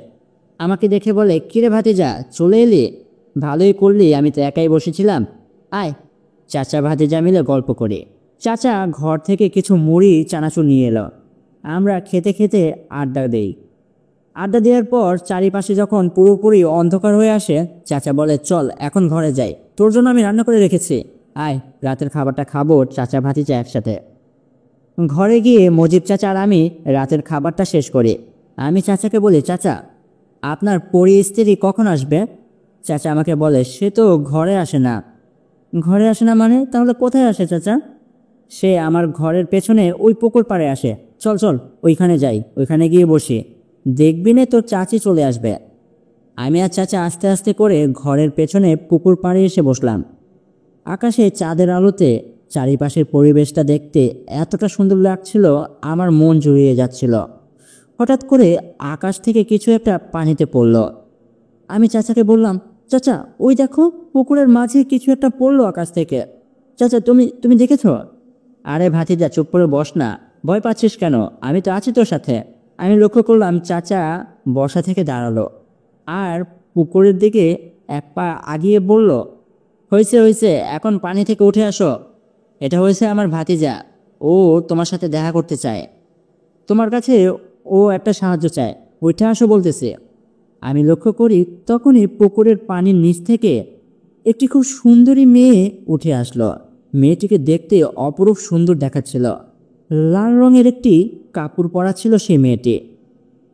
আমাকে দেখে বলে, কিরে ভাতিজা, চলে এলি? ভালোই করলি, আমি তো একাই বসেছিলাম। আয়, চাচা ভাতিজা মিলে গল্প করি। চাচা ঘর থেকে কিছু মুড়ি চানাচুর নিয়ে এলো। আমরা খেতে খেতে আড্ডা দেই। আড্ডা দেওয়ার পর চারিপাশে যখন পুরোপুরি অন্ধকার হয়ে আসে, চাচা বলে, চল এখন ঘরে যাই, তোর জন্য আমি রান্না করে রেখেছি। আয়, রাতের খাবারটা খাবো চাচা ভাতিজা একসাথে। ঘরে গিয়ে মজিব চাচা আর আমি রাতের খাবারটা শেষ করি। আমি চাচাকে বলি, চাচা, আপনার পরি স্ত্রী কখন আসবে? চাচা আমাকে বলে, সে তো ঘরে আসে না। ঘরে আসে না মানে? তাহলে কোথায় আসে চাচা? সে আমার ঘরের পেছনে ওই পুকুর পাড়ে আসে। চল চল, ওইখানে যাই, ওইখানে গিয়ে বসি, দেখবি নে তোর চাচি চলে আসবে। আমি আর চাচা আস্তে আস্তে করে ঘরের পেছনে পুকুর পাড়ে এসে বসলাম। আকাশে চাঁদের আলোতে চারিপাশের পরিবেশটা দেখতে এতটা সুন্দর লাগছিল, আমার মন জুড়িয়ে যাচ্ছিল। হঠাৎ করে আকাশ থেকে কিছু একটা পানিতে পড়ল। আমি চাচাকে বললাম, চাচা, ওই দেখো, পুকুরের মাঝে কিছু একটা পড়লো আকাশ থেকে। চাচা, তুমি তুমি দেখেছো? আরে ভাতিজা, চুপ করে বস না, ভয় পাচ্ছিস কেন? আমি তো আছি তোর সাথে। আমি লক্ষ্য করলাম চাচা বসা থেকে দাঁড়ালো আর পুকুরের দিকে এক পা আগিয়ে বলল, হয়েছে হয়েছে, এখন পানি থেকে উঠে আসো। এটা হয়েছে আমার ভাতিজা, ও তোমার সাথে দেখা করতে চায়। তোমার কাছে ও একটা সাহায্য চায়, উঠে আসো বলতেছে। আমি লক্ষ্য করি তখনই পুকুরের পানির নিচ থেকে একটি খুব সুন্দরী মেয়ে উঠে আসলো। মেয়েটিকে দেখতে অপরূপ সুন্দর দেখাচ্ছিল। লাল রঙের একটি কাপড় পরা ছিল সেই মেয়েটি।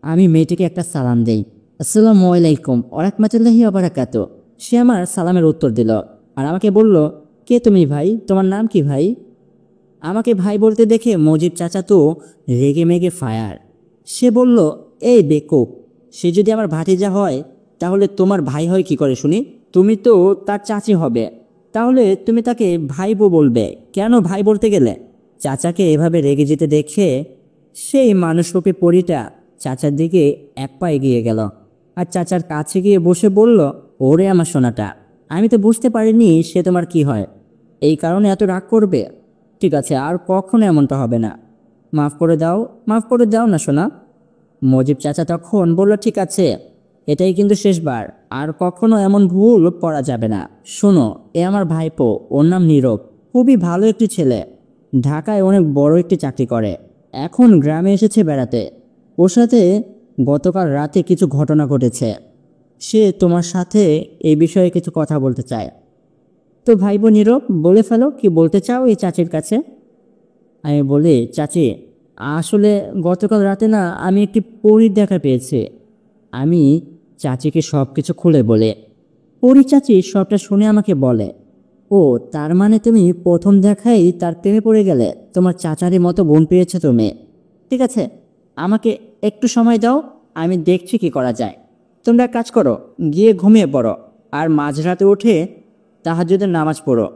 আমি মেয়েটিকে একটা সালাম দেই, আসসালামু আলাইকুম ওয়া রাহমাতুল্লাহি ওয়া বারাকাতুহু। সে আমার সালামের উত্তর দিল আর আমাকে বলল, কে তুমি ভাই? তোমার নাম কি ভাই? আমাকে ভাই বলতে দেখে মজিদ চাচা তো রেগে মেগে ফায়ার। সে বলল, এই বেকুব, সে যদি আমার ভাতিজা হয় তাহলে তোমার ভাই হয় কি করে শুনি? তুমি তো তার চাচি হবে, তাহলে তুমি তাকে ভাইবো বলবে কেন? ভাই বলতে গেলে? চাচাকে এভাবে রেগে যেতে দেখে সেই মানুষরূপী পরীটা চাচার দিকে এক পা এগিয়ে গেল আর চাচার কাছে গিয়ে বসে বলল, ওরে আমার সোনাটা, আমি তো বুঝতে পারিনি সে তোমার কি হয়, এই কারণে এত রাগ করবে। ঠিক আছে, আর কখনো এমনটা হবে না, মাফ করে দাও, মাফ করে দাও না সোনা। মজিব চাচা তখন বলল, ঠিক আছে, এটাই কিন্তু শেষবার, আর কখনো এমন ভুল করা যাবে না। শোনো, এ আমার ভাইপো, ওর নাম নীরব, খুবই ভালো একটি ছেলে, ঢাকায় অনেক বড় একটি চাকরি করে, এখন গ্রামে এসেছে বেড়াতে। ওর সাথে গতকাল রাতে কিছু ঘটনা ঘটেছে, সে তোমার সাথে এই বিষয়ে কিছু কথা বলতে চায়। তো ভাইপো নীরব, বলে ফেলো, কি বলতে চাও এই চাচির কাছে? আমি বলি, চাচি, আসলে গতকাল রাতে না আমি একটি পরীর দেখা পেয়েছি। আমি চাচিকে সব কিছু খুলে বলে, পরী চাচি সবটা শুনে আমাকে বলে, ও তার মানে তুমি প্রথম দেখাই তার প্রেমে পড়ে গেলে? তোমার চাচারই মতো বোন পেয়েছো তুমি। ঠিক আছে, আমাকে একটু সময় দাও, আমি দেখছি কি করা যায়। তোমরা এক কাজ করো, গিয়ে ঘুমিয়ে পড়ো আর মাঝরাতে উঠে তাহাজ্জুদের নামাজ পড়ো।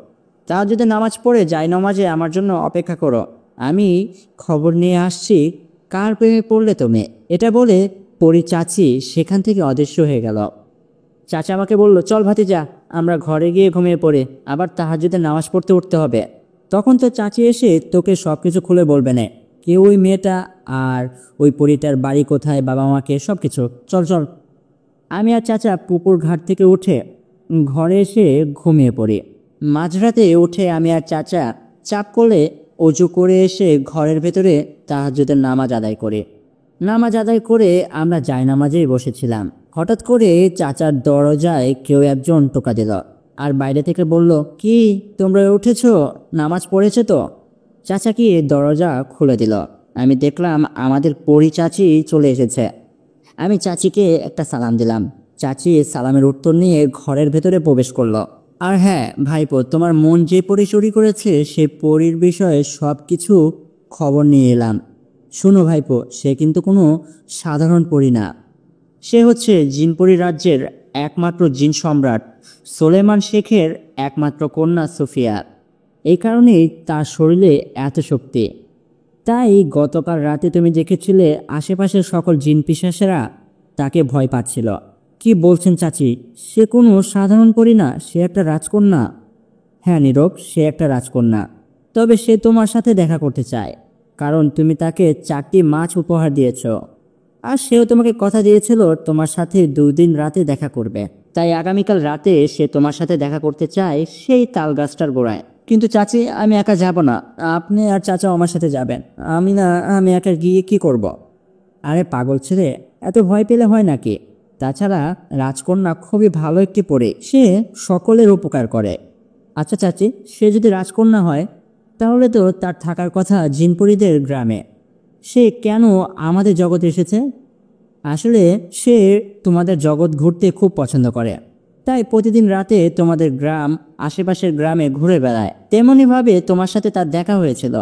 তাহাজ্জুদের নামাজ পড়ে জায়নামাজে আমার জন্য অপেক্ষা করো, আমি খবর নিয়ে আসছি কার প্রেমে পড়লে তুমি। এটা বলে পরী চাচি সেখান থেকে অদৃশ্য হয়ে গেল। চাচা আমাকে বলল, চল ভাতিজা, আমরা ঘরে গিয়ে ঘুমিয়ে পড়ি, আবার তাহাজ্জুদের নামাজ পড়তে উঠতে হবে। তখন তো চাচি এসে তোকে সব কিছু খুলে বলবে না, কে ওই মেয়েটা আর ওই পরীটার বাড়ি কোথায়, বাবা মাকে সব কিছু। চল চল। আমি আর চাচা পুকুর ঘাট থেকে উঠে ঘরে এসে ঘুমিয়ে পড়ি। মাঝরাতে উঠে আমি আর চাচা চাপ করলে অজু করে এসে ঘরের ভেতরে তাহাজ্জুদের নামাজ আদায় করি। নামাজ আদায় করে আমরা জায়নামাজেই বসেছিলাম। হঠাৎ করে চাচার দরজায় কেউ একজন টোকা দিল আর বাইরে থেকে বলল, কি তোমরা উঠেছো, নামাজ পড়েছো তো? চাচা কি দরজা খুলে দিল। আমি দেখলাম আমাদের পরি চাচি চলে এসেছে। আমি চাচিকে একটা সালাম দিলাম। চাচি সালামের উত্তর নিয়ে ঘরের ভেতরে প্রবেশ করলো। আর হ্যাঁ ভাইপো, তোমার মন যে পরি চুরি করেছে সে পরির বিষয়ে সব কিছু খবর নিয়ে এলাম। শুনো ভাইপো, সে কিন্তু কোনো সাধারণ পরি না। সে হচ্ছে জিনপরি রাজ্যের একমাত্র জিন সম্রাট সোলেমান শেখের একমাত্র কন্যা সোফিয়া। এই কারণেই তার শরীরে এত শক্তি। তাই গতকাল রাতে তুমি দেখেছিলে আশেপাশের সকল জিন পিশাচেরা তাকে ভয় পাচ্ছিল। কি বলছেন চাচি? সে কোনো সাধারণ পরি না, সে একটা রাজকন্যা। হ্যাঁ নীরব, সে একটা রাজকন্যা। তবে সে তোমার সাথে দেখা করতে চায়, কারণ তুমি তাকে 4টি মাছ উপহার দিয়েছ। আর সেও তোমাকে কথা দিয়েছিল তোমার সাথে 2 দিন রাতে দেখা করবে। তাই আগামীকাল রাতে সে তোমার সাথে দেখা করতে চায় সেই তাল গাছটার গোড়ায়। কিন্তু চাচি, আমি একা যাব না, আপনি আর চাচা আমার সাথে যাবেন। আমি একা গিয়ে কি করব? আরে পাগল ছেলে, এত ভয় পেলে হয় নাকি? তাছাড়া রাজকন্যা খুবই ভালো একটি পরী, সে সকলের উপকার করে। আচ্ছা চাচি, সে যদি রাজকন্যা হয় তাহলে তো তার থাকার কথা জিনপরীদের গ্রামে। সে কেন আমাদের জগতে এসেছে? আসলে সে তোমাদের জগৎ ঘুরতে খুব পছন্দ করে, তাই প্রতিদিন রাতে তোমাদের গ্রাম আশেপাশের গ্রামে ঘুরে বেড়ায়। তেমনইভাবে তোমার সাথে তার দেখা হয়েছিল।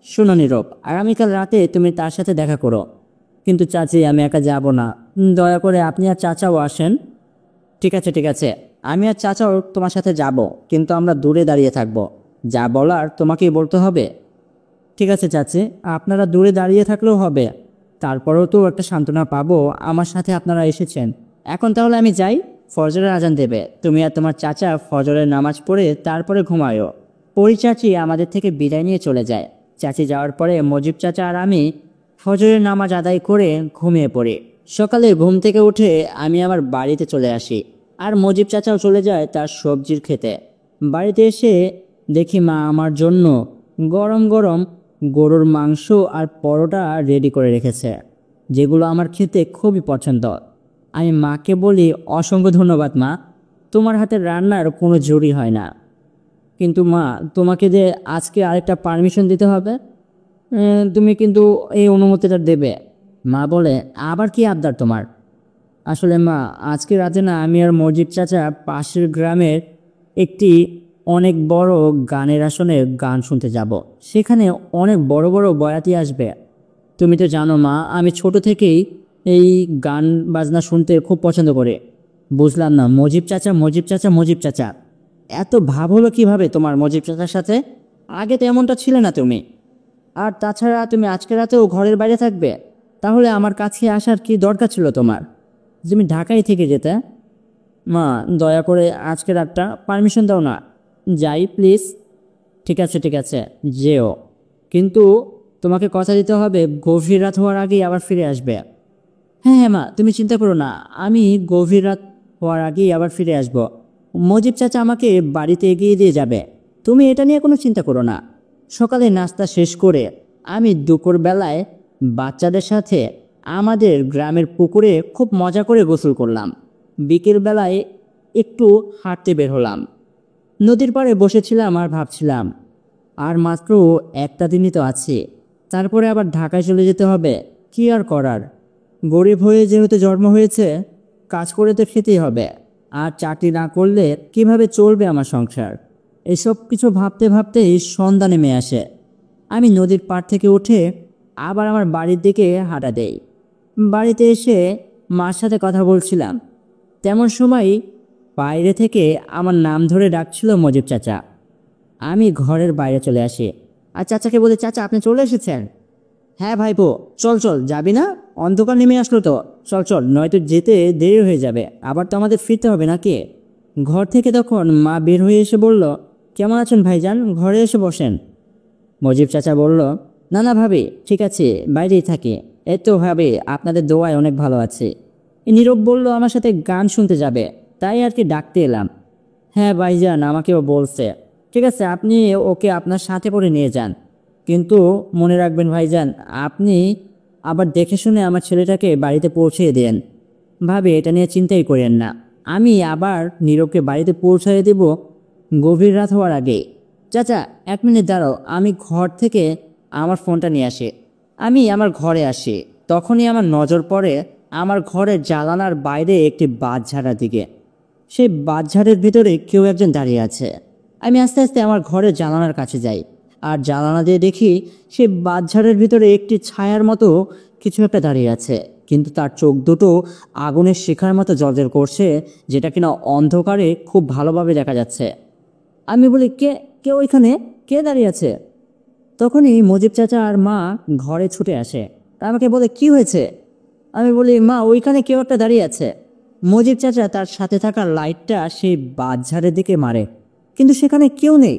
শোনো নীরব, আগামীকাল রাতে তুমি তার সাথে দেখা করো। কিন্তু চাচি, আমি একা যাব না, দয়া করে আপনি আর চাচাও আসেন। ঠিক আছে ঠিক আছে, আমি আর চাচাও তোমার সাথে যাব, কিন্তু আমরা দূরে দাঁড়িয়ে থাকব। যা বলার তোমাকেই বলতে হবে। ঠিক আছে চাচি, আপনারা দূরে দাঁড়িয়ে থাকলেও হবে, তারপরেও তো একটা সান্ত্বনা পাবো আমার সাথে আপনারা এসেছেন। এখন তাহলে আমি যাই, ফজরের আজান দেবে, তুমি আর তোমার চাচা ফজরের নামাজ পড়ে তারপরে ঘুমায়ও। পরি চাচি আমাদের থেকে বিদায় নিয়ে চলে যায়। চাচি যাওয়ার পরে মজিব চাচা আর আমি ফজরের নামাজ আদায় করে ঘুমিয়ে পড়ি। সকালে ঘুম থেকে উঠে আমি আমার বাড়িতে চলে আসি, আর মজিব চাচাও চলে যায় তার সবজির খেতে। বাড়িতে এসে দেখি মা আমার জন্য গরম গরম গরুর মাংস আর পরোটা রেডি করে রেখেছে, যেগুলো আমার খেতে খুবই পছন্দ। আমি মাকে বলি, অসংখ্য ধন্যবাদ মা, তোমার হাতের রান্নার কোনো জুড়ি হয় না। কিন্তু মা, তোমাকে যে আজকে আরেকটা পারমিশন দিতে হবে, তুমি কিন্তু এই অনুমতিটা দেবে। মা বলে, আবার কি আবদার তোমার? আসলে মা, আজকে রাতে না আমি আর মজিদ চাচা পাশের গ্রামের একটি অনেক বড় গানের আসনে গান শুনতে যাব। সেখানে অনেক বড় বড় বয়াতি আসবে। তুমি তো জানো মা, আমি ছোট থেকেই এই গান বাজনা শুনতে খুব পছন্দ করি। বুঝলাম না, মজিব চাচা মজিব চাচা মজিব চাচা, এত ভাব হলো কীভাবে তোমার মজিব চাচার সাথে? আগে তো এমনটা ছিলে না তুমি। আর তাছাড়া তুমি আজকে রাতেও ঘরের বাইরে থাকবে, তাহলে আমার কাছে আসার কি দরকার ছিল তোমার? তুমি ঢাকায় থেকে যেতে। মা, দয়া করে আজকে রাতটা পারমিশন দাও না, যাই প্লিজ। ঠিক আছে ঠিক আছে, যেও, কিন্তু তোমাকে কথা দিতে হবে গভীর রাত হওয়ার আগেই আবার ফিরে আসবে। হ্যাঁ হ্যাঁ মা, তুমি চিন্তা করো না, আমি গভীর রাত হওয়ার আগেই আবার ফিরে আসব। মজিব চাচা আমাকে বাড়িতে এগিয়ে দিয়ে যাবে, তুমি এটা নিয়ে কোনো চিন্তা করো না। সকালে নাস্তা শেষ করে আমি দুপুরবেলায় বাচ্চাদের সাথে আমাদের গ্রামের পুকুরে খুব মজা করে গোসল করলাম। বিকেলবেলায় একটু হাঁটতে বের হলাম। নদীর পাড়ে বসেছিলাম আর ভাবছিলাম, আর মাত্র একটা দিনই তো আছে, তারপরে আবার ঢাকায় চলে যেতে হবে। কি আর করার, গরিব হয়ে যেহেতু জন্ম হয়েছে, কাজ করে তো খেতেই হবে। আর চাকরি না করলে কিভাবে চলবে আমার সংসার? এসব কিছু ভাবতে ভাবতেই সন্ধ্যা নেমে আসে। আমি নদীর পাড় থেকে উঠে আবার আমার বাড়ির দিকে হাঁটা দেই। বাড়িতে এসে মার সাথে কথা বলছিলাম, তেমন সময় বাইরে থেকে আমার নাম ধরে ডাকছিল মজিব চাচা। আমি ঘরের বাইরে চলে আসি আর চাচাকে বলি, চাচা আপনি চলে এসেছেন? হ্যাঁ ভাইপো, চল চল, যাবি না? অন্ধকার নেমে আসলো তো, চল চল, নয়তো যেতে দেরি হয়ে যাবে, আবার তো আমাদের ফিরতে হবে নাকি। ঘর থেকে তখন মা বের হয়ে এসে বলল, কেমন আছেন ভাইজান, ঘরে এসে বসেন। মজিব চাচা বলল, না না ভাবি, ঠিক আছে, বাইরেই থাকি। এই তো ভাবি, আপনাদের দোয়ায় অনেক ভালো আছে। নীরব বলল, আমার সাথে গান শুনতে যাবে, তাই আর কি ডাকতে এলাম। হ্যাঁ ভাইজান, আমাকেও বলছে। ঠিক আছে, আপনি ওকে আপনার সাথে করে নিয়ে যান, কিন্তু মনে রাখবেন ভাইজান, আপনি আবার দেখে শুনে আমার ছেলেটাকে বাড়িতে পৌঁছিয়ে দেন। ভাবি, এটা নিয়ে চিন্তাই করেন না, আমি আবার নীরবকে বাড়িতে পৌঁছায় দেব গভীর রাত হওয়ার আগে। চাচা, 1 মিনিট দাঁড়াও, আমি ঘর থেকে আমার ফোনটা নিয়ে আসি। আমি আমার ঘরে আসি, তখনই আমার নজর পড়ে আমার ঘরের জানালার বাইরে একটি বাঁশঝাড়ার দিকে। সেই বাঁশঝাড়ের ভিতরে কেউ একজন দাঁড়িয়ে আছে। আমি আস্তে আস্তে আমার ঘরের জানালার কাছে যাই, আর জানালা দিয়ে দেখি সেই বাঁশঝাড়ের ভিতরে একটি ছায়ার মতো কিছু একটা দাঁড়িয়ে আছে, কিন্তু তার চোখ দুটো আগুনের শিখার মতো জ্বলজ্বল করছে, যেটা কিনা অন্ধকারে খুব ভালোভাবে দেখা যাচ্ছে। আমি বলি, কে কে ওইখানে, কে দাঁড়িয়ে আছে? তখনই মজিব চাচা আর মা ঘরে ছুটে আসে। তা আমাকে বলে, কি হয়েছে? আমি বলি, মা, ওইখানে কেউ একটা দাঁড়িয়ে আছে। মজিব চাচা তার সাথে থাকা লাইটটা সেই বাঁশঝাড়ের দিকে মারে, কিন্তু সেখানে কেউ নেই।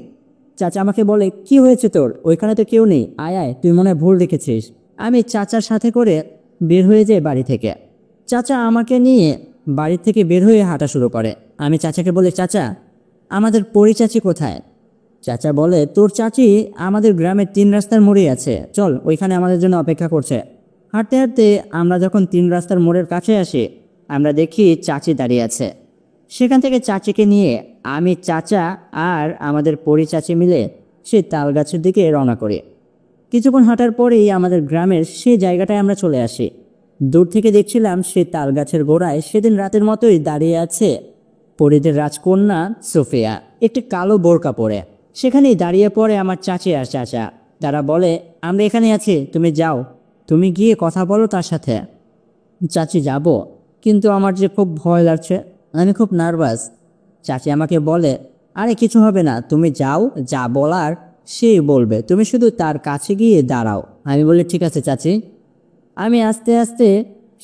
চাচা আমাকে বলে, কি হয়েছে তোর, ওইখানে তো কেউ নেই, আয় আয়, তুই মনে হয় ভুল দেখেছিস। আমি চাচার সাথে করে বের হয়ে যাই বাড়ি থেকে। চাচা আমাকে নিয়ে বাড়ি থেকে বের হয়ে হাঁটা শুরু করে। আমি চাচাকে বলি, চাচা, আমাদের পরিচাচি কোথায়? চাচা বলে, তোর চাচি আমাদের গ্রামের 3 রাস্তার মোড়ে আছে, চল, ওইখানে আমাদের জন্য অপেক্ষা করছে। হাঁটতে হাঁটতে আমরা যখন 3 রাস্তার মোড়ের কাছে আসি, আমরা দেখি চাচি দাঁড়িয়ে আছে। সেখান থেকে চাচিকে নিয়ে আমি, চাচা আর আমাদের পরিচাচি মিলে সেই তাল গাছের দিকে রওনা করি। কিছুক্ষণ হাঁটার পরেই আমাদের গ্রামের সেই জায়গাটায় আমরা চলে আসি। দূর থেকে দেখছিলাম সেই তাল গাছের গোড়ায় সেদিন রাতের মতোই দাঁড়িয়ে আছে পরীদের রাজকন্যা সোফিয়া, একটি কালো বোরকা পরে। সেখানেই দাঁড়িয়ে পড়ে আমার চাচি আর চাচা। তারা বলে, আমরা এখানে আছি, তুমি যাও, তুমি গিয়ে কথা বলো তার সাথে। চাচি, যাব, কিন্তু আমার যে খুব ভয় লাগছে, আমি খুব নার্ভাস। চাচি আমাকে বলে, আরে কিছু হবে না, তুমি যাও, যা বলার সেই বলবে, তুমি শুধু তার কাছে গিয়ে দাঁড়াও। আমি বলি, ঠিক আছে চাচি। আমি আস্তে আস্তে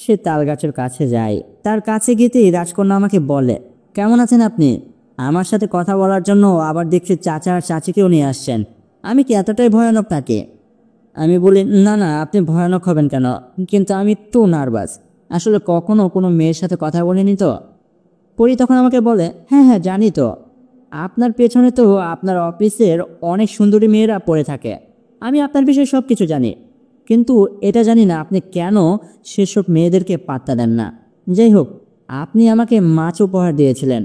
সে তাল গাছের কাছে যাই। তার কাছে গিয়েই রাজকন্যা আমাকে বলে, কেমন আছেন আপনি? আমার সাথে কথা বলার জন্য আবার দেখছি চাচা আর চাচিকেও নিয়ে আসছেন। আমি কি এতটাই ভয়ানক নাকি? আমি বলি, না না, আপনি ভয়ানক হবেন কেন, কিন্তু আমি একটু নার্ভাস, আসলে কখনো কোনো মেয়ের সাথে কথা বলিনি তো। পরি তখন আমাকে বলে, হ্যাঁ হ্যাঁ, জানি তো, আপনার পেছনে তো আপনার অফিসের অনেক সুন্দরী মেয়েরা পড়ে থাকে, আমি আপনার বিষয়ে সব কিছু জানি, কিন্তু এটা জানি না আপনি কেন সেসব মেয়েদেরকে পাত্তা দেন না। যাই হোক, আপনি আমাকে মাছ উপহার দিয়েছিলেন,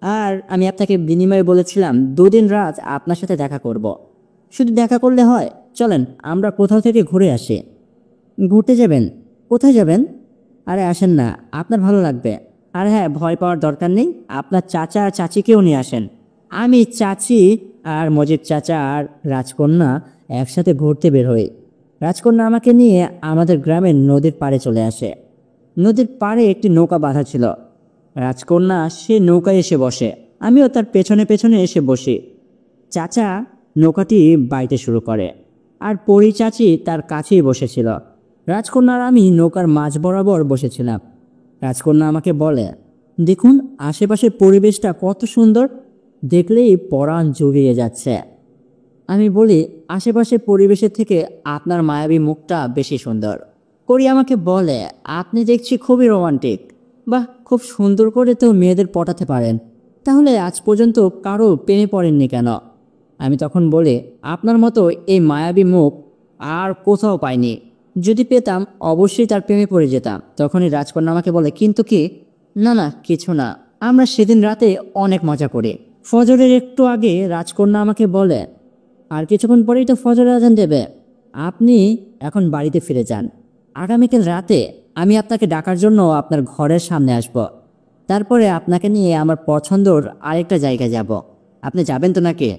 আর আমি আপনাকে বিনিময়ে বলেছিলাম 2 দিন রাত আপনার সাথে দেখা করব। শুধু দেখা করলে হয়, চলেন আমরা কোথাও থেকে ঘুরে আসি। ঘুরতে যাবেন? কোথায় যাবেন? আরে আসেন না, আপনার ভালো লাগবে। আর হ্যাঁ, ভয় পাওয়ার দরকার নেই, আপনার চাচা আর চাচিকেও নিয়ে আসেন। আমি, চাচি আর মজিদ চাচা আর রাজকন্যা একসাথে ঘুরতে বের হই। রাজকন্যা আমাকে নিয়ে আমাদের গ্রামের নদীর পাড়ে চলে আসে। নদীর পাড়ে একটি নৌকা বাঁধা ছিল। রাজকন্যা সে নৌকায় এসে বসে, আমিও তার পেছনে পেছনে এসে বসি। চাচা নৌকাটি বাইতে শুরু করে, আর পরি চাচি তার কাছেই বসেছিল। রাজকন্যার আমি নৌকার মাঝ বরাবর বসেছিলাম। রাজকন্যা আমাকে বলে, দেখুন আশেপাশের পরিবেশটা কত সুন্দর, দেখলেই পরাণ জুড়িয়ে যাচ্ছে। আমি বলি, আশেপাশের পরিবেশের থেকে আপনার মায়াবী মুখটা বেশি সুন্দর। করি আমাকে বলে, আপনি দেখছি খুবই রোমান্টিক, বাহ, খুব সুন্দর করে তো মেয়েদের পটাতে পারেন, তাহলে আজ পর্যন্ত কারো প্রেমে পড়েননি কেন? আমি তখন বলি, আপনার মতো এই মায়াবী মুখ আর কোথাও পাইনি, যদি পেতাম অবশ্যই তার প্রেমে পড়ে যেতাম। তখনই রাজকন্যা আমাকে বলে, কিন্তু কি? না না, কিছু না, আমরা সেদিন রাতে অনেক মজা করি। ফজরের একটু আগে রাজকন্যা আমাকে বলে, আর কিছুক্ষণ পরেই তো ফজরের আজান দেবে, আপনি এখন বাড়িতে ফিরে যান। আগামীকাল রাতে আমি আপনাকে ডাকার জন্য আপনার ঘরের সামনে আসব, তারপরে আপনাকে নিয়ে আমার পছন্দর আরেকটা জায়গায় যাব। আপনি যাবেন তো নাকি?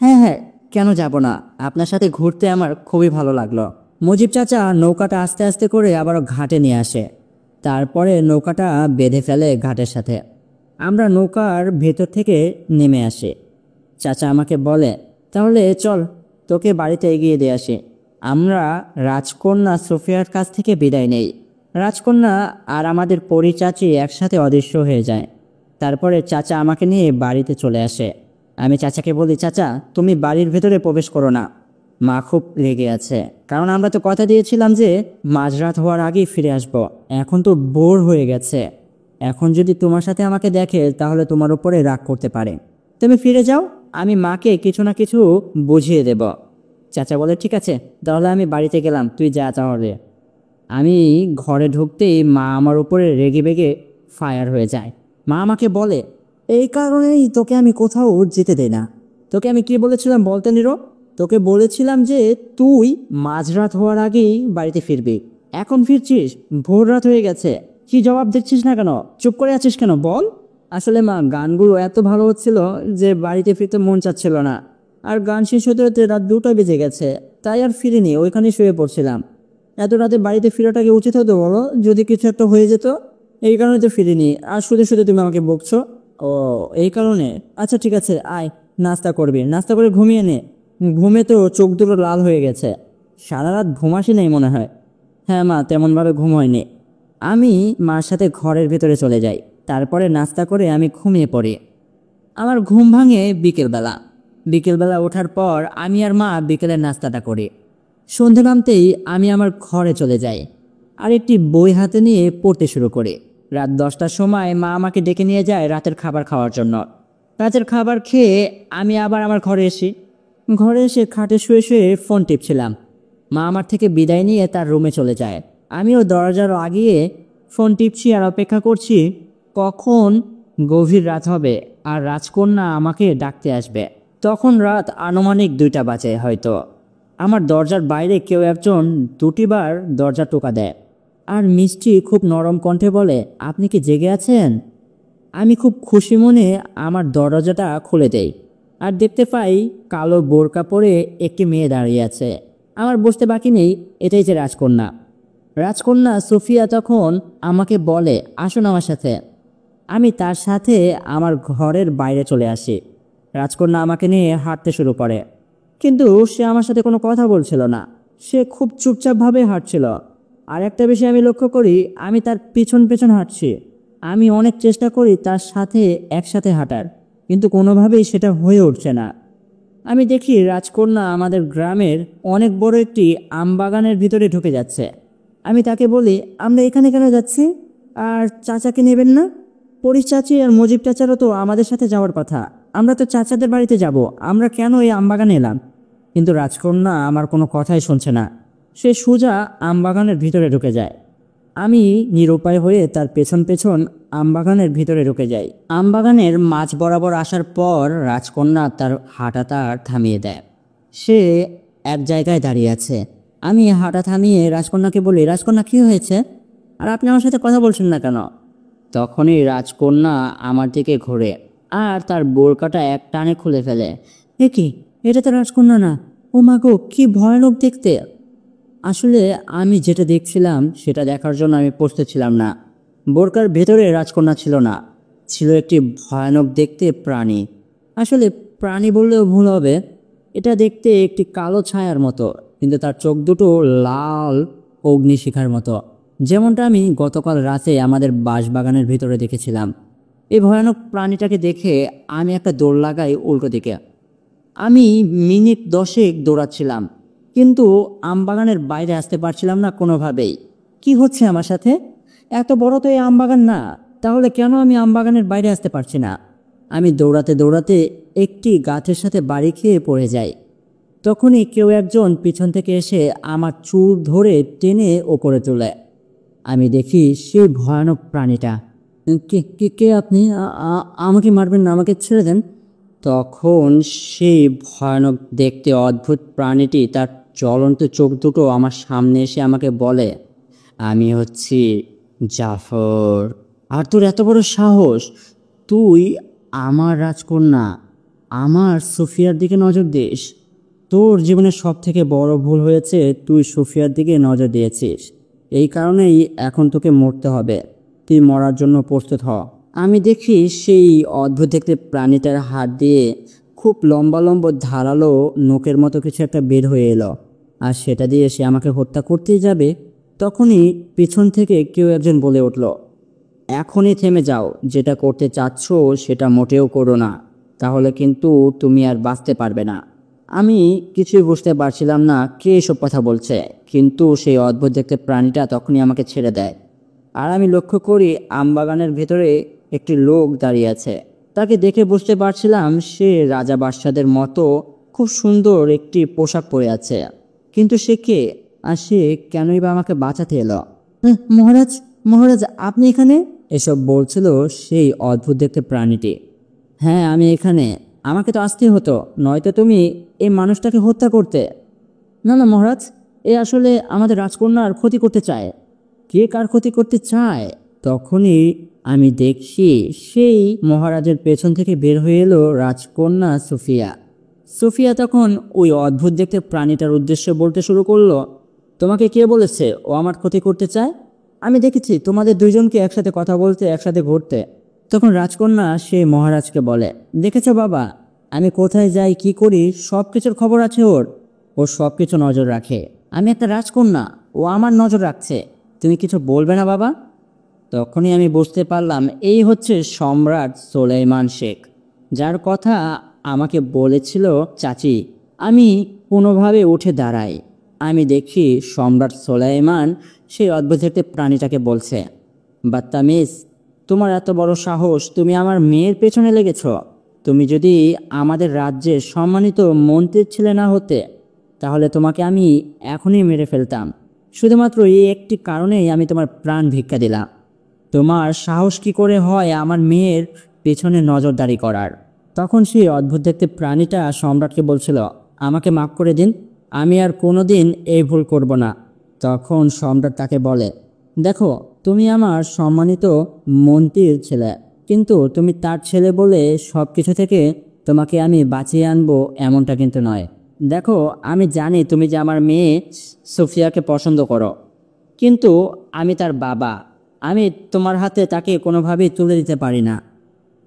হ্যাঁ হ্যাঁ, কেন যাব না, আপনার সাথে ঘুরতে আমার খুবই ভালো লাগলো। মুজিব চাচা নৌকাটা আস্তে আস্তে করে আবারও ঘাটে নিয়ে আসে, তারপরে নৌকাটা বেঁধে ফেলে ঘাটের সাথে। আমরা নৌকার ভেতর থেকে নেমে আসি। চাচা আমাকে বলে, তাহলে চল, তোকে বাড়িতে এগিয়ে দিয়ে আসি। আমরা রাজকন্যা সোফিয়ার কাছ থেকে বিদায় নেই। রাজকন্যা আর আমাদের পরিচাচি একসাথে অদৃশ্য হয়ে যায়। তারপরে চাচা আমাকে নিয়ে বাড়িতে চলে আসে। আমি চাচাকে বলি, চাচা তুমি বাড়ির ভেতরে প্রবেশ করো না। মা খুব রেগে আছে, কারণ আমরা তো কথা দিয়েছিলাম যে মাঝরাত হওয়ার আগেই ফিরে আসব। এখন তো বোর হয়ে গেছে, এখন যদি তোমার সাথে আমাকে দেখে তাহলে তোমার উপরে রাগ করতে পারে। তুমি ফিরে যাও, আমি মাকে কিছু না কিছু বুঝিয়ে দেব। চাচা বলে, ঠিক আছে তাহলে আমি বাড়িতে গেলাম, তুই যা তাহলে। আমি ঘরে ঢুকতেই মা আমার উপরে রেগে বেগে ফায়ার হয়ে যায়। মা আমাকে বলে, এই কারণেই তোকে আমি কোথাও যেতে দেই না। তোকে আমি কি বলেছিলাম বলতে নিরো? তোকে বলেছিলাম যে তুই মাঝরাত হওয়ার আগেই বাড়িতে ফিরবি, এখন ফিরছিস ভোর রাত হয়ে গেছে। কি জবাব দিচ্ছিস না কেন? চুপ করে আছিস কেন বল? আসলে মা, গানগুলো এত ভালো হচ্ছিল যে বাড়িতে ফিরতে মন চাচ্ছিল না। আর গান শেষ হতে হতে রাত 2টা বেজে গেছে, তাই আর ফিরিনি, ওইখানেই শুয়ে পড়ছিলাম। এত রাতে বাড়িতে ফেরাটাকে উচিত হতো বলো? যদি কিছু একটা হয়ে যেত। এই কারণে তো ফিরিনি। আর শুধু শুধু তুমি আমাকে বকছো। ও, এই কারণে? আচ্ছা ঠিক আছে, আয় নাস্তা করবি, নাস্তা করে ঘুমিয়ে নে। ঘুমে তো চোখ দুটো লাল হয়ে গেছে। সারা রাত ঘুমাসি নাই মনে হয়। হ্যাঁ মা, তেমনভাবে ঘুম হয়নি। আমি মার সাথে ঘরের ভেতরে চলে যাই। তারপরে নাস্তা করে আমি ঘুমিয়ে পড়ি। আমার ঘুম ভাঙে বিকেলবেলা। বিকেলবেলা ওঠার পর আমি আর মা বিকেলের নাস্তাটা করি। সন্ধে নামতেই আমি আমার ঘরে চলে যাই আর একটি বই হাতে নিয়ে পড়তে শুরু করি। রাত 10টার সময় মা আমাকে ডেকে নিয়ে যায় রাতের খাবার খাওয়ার জন্য। রাতের খাবার খেয়ে আমি আবার আমার ঘরে এসি। ঘরে এসে খাটে শুয়ে শুয়ে ফোন টিপছিলাম। মা আমার থেকে বিদায় নিয়ে তার রুমে চলে যায়। আমিও দরজার আগিয়ে ফোন টিপছি আর অপেক্ষা করছি কখন গভীর রাত হবে আর রাজকন্যা আমাকে ডাকতে আসবে। তখন রাত আনুমানিক 2টা বাজে হয়তো। আমার দরজার বাইরে কেউ একজন 2বার দরজা টোকা দেয় আর মিষ্টি খুব নরম কণ্ঠে বলে, আপনি কি জেগে আছেন? আমি খুব খুশি মনে আমার দরজাটা খুলে দেই আর দেখতে পাই কালো বোরকা পরে একটি মেয়ে দাঁড়িয়ে আছে। আমার বুঝতে বাকি নেই এটাই যে রাজকন্যা। রাজকন্যা সোফিয়া তখন আমাকে বলে, আসুন আমার সাথে। আমি তার সাথে আমার ঘরের বাইরে চলে আসি। রাজকন্যা আমাকে নিয়ে হাঁটতে শুরু করে, কিন্তু সে আমার সাথে কোনো কথা বলছিল না। সে খুব চুপচাপভাবে হাঁটছিল। আর একটা বিষয় আমি লক্ষ্য করি, আমি তার পিছন পেছন হাঁটছি। আমি অনেক চেষ্টা করি তার সাথে একসাথে হাঁটার, কিন্তু কোনোভাবেই সেটা হয়ে উঠছে না। আমি দেখি রাজকন্যা আমাদের গ্রামের অনেক বড় একটি আমবাগানের ভিতরে ঢুকে যাচ্ছে। আমি তাকে বলি, আমরা এখানে কেন যাচ্ছি? আর চাচাকে নেবেন না? পরিশ চাচি আর মজিব চাচারও তো আমাদের সাথে যাওয়ার কথা। আমরা তো চাচাদের বাড়িতে যাব, আমরা কেন এই আমবাগানে এলাম? কিন্তু রাজকন্যা আমার কোনো কথাই শুনছে না। সে সোজা আমবাগানের ভিতরে ঢুকে যায়। আমি নিরুপায় হয়ে তার পেছন পেছন আমবাগানের ভিতরে ঢুকে যাই। আমবাগানের মাঝ বরাবর আসার পর রাজকন্যা তার হাঁটাটা থামিয়ে দেয়। সে এক জায়গায় দাঁড়িয়ে আছে। আমি হাঁটা থামিয়ে রাজকন্যাকে বলি, রাজকন্যা কী হয়েছে? আর আপনি আমার সাথে কথা বলছেন না কেন? তখনই রাজকন্যা আমার দিকে ঘোরে আর তার বোরকাটা এক টানে খুলে ফেলে। এ কি, এটা তো রাজকন্যা না। ও মা গো, কি ভয়ানক দেখতে! আসলে আমি যেটা দেখছিলাম সেটা দেখার জন্য আমি প্রস্তুত ছিলাম না। বোরকার ভেতরে রাজকন্যা ছিল না, ছিল একটি ভয়ানক দেখতে প্রাণী। আসলে প্রাণী বললেও ভুল হবে, এটা দেখতে একটি কালো ছায়ার মতো, কিন্তু তার চোখ দুটো লাল অগ্নিশিখার মতো, যেমনটা আমি গতকাল রাতে আমাদের বাঁশবাগানের ভিতরে দেখেছিলাম। এই ভয়ানক প্রাণীটাকে দেখে আমি একটা দৌড় লাগাই উল্টো দিকে। আমি মিনিট 10 দৌড়াচ্ছিলাম, কিন্তু আমবাগানের বাইরে আসতে পারছিলাম না কোনোভাবেই। কি হচ্ছে আমার সাথে? এত বড় তো এই আমবাগান না, তাহলে কেন আমি আমবাগানের বাইরে আসতে পারছি না? আমি দৌড়াতে দৌড়াতে একটি গাছের সাথে বাড়ি খেয়ে পড়ে যাই। তখনই কেউ একজন পিছন থেকে এসে আমার চুল ধরে টেনে ওপরে তোলে। আমি দেখি সেই ভয়ানক প্রাণীটা। কে কে কে আপনি? আমাকে মারবেন না, আমাকে ছেড়ে দেন। তখন সেই ভয়ানক দেখতে অদ্ভুত প্রাণীটি তার জ্বলন্ত চোখ দুটো আমার সামনে এসে আমাকে বলে, আমি হচ্ছি জাফর। আর তোর এত বড় সাহস, তুই আমার রাজকন্যা, আমার সুফিয়ার দিকে নজর দিস? তোর জীবনের সব থেকে বড় ভুল হয়েছে, তুই সুফিয়ার দিকে নজর দিয়েছিস। এই কারণেই এখন তোকে মরতে হবে। তুই মরার জন্য প্রস্তুত হ। আমি দেখি সেই অদ্ভুত দেখতে প্রাণীটার হাত দিয়ে খুব লম্বা লম্বা ধারালো নোকের মতো কিছু একটা বের হয়ে এলো, আর সেটা দিয়ে সে আমাকে হত্যা করতেই যাবে। তখনই পিছন থেকে কেউ একজন বলে উঠল, এখনই থেমে যাও, যেটা করতে চাচ্ছ সেটা মোটেও করো না, তাহলে কিন্তু তুমি আর বাঁচতে পারবে না। আমি কিছুই বুঝতে পারছিলাম না কে এসব কথা বলছে, কিন্তু সেই অদ্ভুত দেখতে প্রাণীটা তখনই আমাকে ছেড়ে দেয়। আর আমি লক্ষ্য করি আমবাগানের ভেতরে একটি লোক দাঁড়িয়ে আছে। তাকে দেখে বুঝতে পারছিলাম সে রাজা বাদশাদের মতো খুব সুন্দর একটি পোশাক পরে আছে। কিন্তু সে কে, আর সে কেনই বা আমাকে বাঁচাতে এলো? মহারাজ, মহারাজ, আপনি এখানে? এসব বলছিল সেই অদ্ভুত দেখতে প্রাণীটি। হ্যাঁ, আমি এখানে। আমাকে তো আসতেই হতো, নয়তো তুমি এই মানুষটাকে হত্যা করতে। না না মহারাজ, এ আসলে আমাদের রাজকন্যার ক্ষতি করতে চায়। কে কার ক্ষতি করতে চায়? তখনই আমি দেখছি সেই মহারাজের পেছন থেকে বের হয়ে এলো রাজকন্যা সুফিয়া। সুফিয়া তখন ওই অদ্ভুত দেখতে প্রাণীটার উদ্দেশ্যে বলতে শুরু করলো, তোমাকে কে বলেছে ও আমার ক্ষতি করতে চায়? আমি দেখেছি তোমাদের দুইজনকে একসাথে কথা বলতে, একসাথে ঘুরতে। তখন রাজকন্যা সেই মহারাজকে বলে, দেখেছো বাবা, আমি কোথায় যাই, কি করি, সব কিছুর খবর আছে ওর। ও সব কিছু নজর রাখে। আমি একটা রাজকন্যা, ও আমার নজর রাখছে। তুমি কিছু বলবে না বাবা? তখনই আমি বুঝতে পারলাম এই হচ্ছে সম্রাট সুলাইমান শেখ, যার কথা আমাকে বলেছিল চাচি। আমি কোনোভাবে উঠে দাঁড়াই। আমি দেখি সম্রাট সুলাইমান সেই অদ্ভুত দেখতে প্রাণীটাকে বলছে, বাত্তামিজ, তোমার এত বড় সাহস, তুমি আমার মেয়ের পেছনে লেগেছ। তুমি যদি আমাদের রাজ্যের সম্মানিত মন্ত্রীর ছেলে না হতে, তাহলে তোমাকে আমি এখনই মেরে ফেলতাম। শুধুমাত্র এই একটি কারণেই আমি তোমার প্রাণ ভিক্ষা দিলাম। তোমার সাহস কি করে হয় আমার মেয়ের পেছনে নজরদারি করার? তখন সেই অদ্ভুত দেখতে প্রাণীটা সম্রাটকে বলছিল, আমাকে মাফ করে দিন, আমি আর কোনোদিন এই ভুল করব না। তখন সম্রাট তাকে বলে, দেখো, তুমি আমার সম্মানিত মন্ত্রীর ছেলে, কিন্তু তুমি তার ছেলে বলে সব কিছু থেকে তোমাকে আমি বাঁচিয়ে আনবো এমনটা কিন্তু নয়। দেখো, আমি জানি তুমি যে আমার মেয়ে সুফিয়াকে পছন্দ করো, কিন্তু আমি তার বাবা। আমি তোমার হাতে তাকে কোনোভাবেই তুলে দিতে পারি না।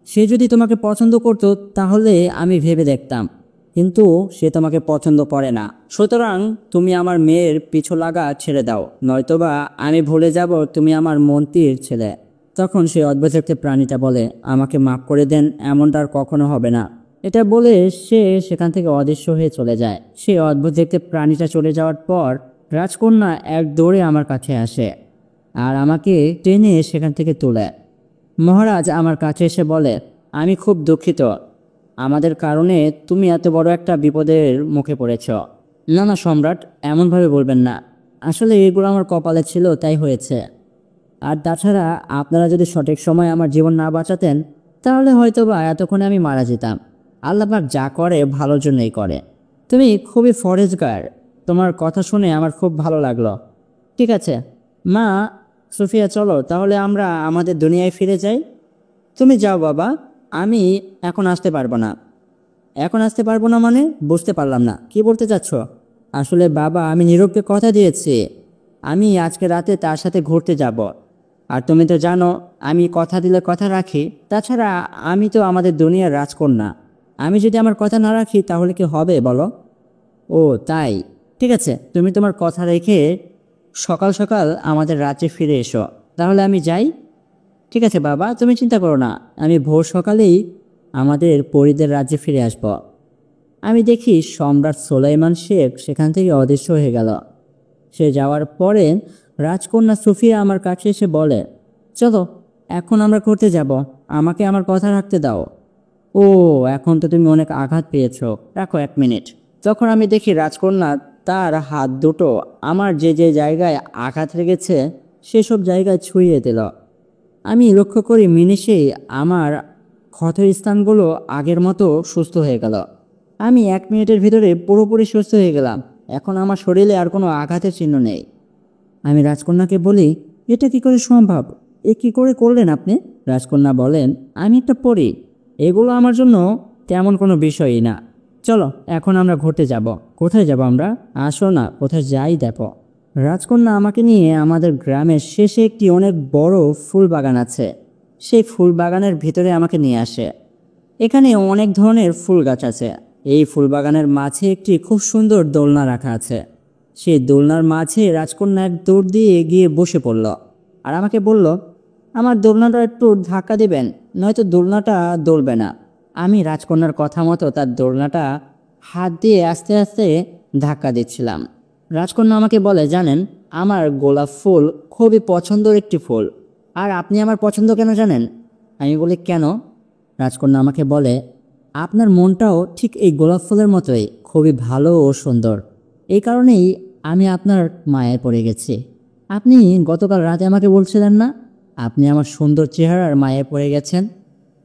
সে যদি তোমাকে পছন্দ করতো তাহলে আমি ভেবে দেখতাম, কিন্তু সে তোমাকে পছন্দ করে না। সুতরাং তুমি আমার মেয়ের পিছু লাগা ছেড়ে দাও, নয়তোবা আমি ভুলে যাব তুমি আমার মন্ত্রীর ছেলে। তখন সেই অদ্ভুত দেখতে প্রাণীটা বলে, আমাকে মাফ করে দেন, এমনটা আর কখনো হবে না। এটা বলে সে সেখান থেকে অদৃশ্য হয়ে চলে যায়। সেই অদ্ভুত দেখতে প্রাণীটা চলে যাওয়ার পর রাজকন্যা এক দৌড়ে আমার কাছে আসে আর আমাকে টেনে সেখান থেকে তোলে। মহারাজ আমার কাছে এসে বলে, আমি খুব দুঃখিত, আমাদের কারণে তুমি এত বড় একটা বিপদের মুখে পড়েছ। না না সম্রাট, এমনভাবে বলবেন না, আসলে এগুলো আমার কপালে ছিল, তাই হয়েছে। আর তাছাড়া আপনারা যদি সঠিক সময় আমার জীবন না বাঁচাতেন, তাহলে হয়তোবা এতক্ষণে আমি মারা যেতাম। আল্লাহ পাক যা করে ভালোর জন্যই করে। তুমি খুবই ফরেজগার, তোমার কথা শুনে আমার খুব ভালো লাগলো। ঠিক আছে মা, সুফিয়া, চলো তাহলে আমরা আমাদের দুনিয়ায় ফিরে যাই। তুমি যাও বাবা, আমি এখন আসতে পারবো না। এখন আসতে পারবো না মানে? বুঝতে পারলাম না, কি বলতে চাচ্ছ? আসলে বাবা, আমি নীরবকে কথা দিয়েছি আমি আজকে রাতে তার সাথে ঘুরতে যাব। আর তুমি তো জানো আমি কথা দিলে কথা রাখি। তাছাড়া আমি তো আমাদের দুনিয়ার রাজকন্যা, আমি যদি আমার কথা না রাখি তাহলে কি হবে বলো? ও তাই, ঠিক আছে, তুমি তোমার কথা রেখে সকাল সকাল আমাদের রাজ্যে ফিরে এসো। তাহলে আমি যাই? ঠিক আছে বাবা, তুমি চিন্তা করো না, আমি ভোর সকালেই আমাদের পরীদের রাজ্যে ফিরে আসব। আমি দেখি সম্রাট সুলাইমান শেখ সেখান থেকে অদৃশ্য হয়ে গেল। সে যাওয়ার পরে রাজকন্যা সুফিয়া আমার কাছে এসে বলে, চলো এখন আমরা ঘুরতে যাব, আমাকে আমার কথা রাখতে দাও। ও, এখন তো তুমি অনেক আঘাত পেয়েছো, রাখো 1 মিনিট। তখন আমি দেখি রাজকন্যা তার হাত দুটো আমার যে যে জায়গায় আঘাত লেগেছে সেসব জায়গায় ছুঁয়ে দিল। আমি লক্ষ্য করি মিনিশেই আমার ক্ষতের স্থানগুলো আগের মতো সুস্থ হয়ে গেল। আমি 1 মিনিটের ভিতরে পুরোপুরি সুস্থ হয়ে গেলাম। এখন আমার শরীরে আর কোনো আঘাতের চিহ্ন নেই। আমি রাজকন্যাকে বলি, এটা কি করে সম্ভব? এ কি করে করলেন আপনি? রাজকন্যা বলেন, আমি একটা পরী, এগুলো আমার জন্য তেমন কোনো বিষয়ই না। চলো এখন আমরা ঘুরতে যাব। কোথায় যাব আমরা? আসো না, কোথায় যাই দেখো। রাজকন্যা আমাকে নিয়ে আমাদের গ্রামের শেষে একটি অনেক বড় ফুল বাগান আছে, সেই ফুল বাগানের ভিতরে আমাকে নিয়ে আসে। এখানে অনেক ধরনের ফুল গাছ আছে। এই ফুল বাগানের মাঝে একটি খুব সুন্দর দোলনা রাখা আছে। সেই দোলনার মাঝে রাজকন্যা এক দৌড় দিয়ে গিয়ে বসে পড়ল আর আমাকে বলল, আমার দোলনাটা একটু ধাক্কা দিবেন, নয়তো দোলনাটা দৌড়বে না। আমি রাজকন্যার কথা মতো তার দোলনাটা হাত দিয়ে আস্তে আস্তে ধাক্কা দিচ্ছিলাম। রাজকন্যা আমাকে বলে, জানেন, আমার গোলাপ ফুল খুবই পছন্দের একটি ফুল। আর আপনি আমার পছন্দ কেন জানেন? আমি বলি, কেন? রাজকন্যা আমাকে বলে, আপনার মনটাও ঠিক এই গোলাপ ফুলের মতোই খুবই ভালো ও সুন্দর। এই কারণেই আমি আপনার মায়ায় পড়ে গেছি। আপনি গতকাল রাতে আমাকে বলছিলেন না আপনি আমার সুন্দর চেহারার মায়ায় পড়ে গেছেন?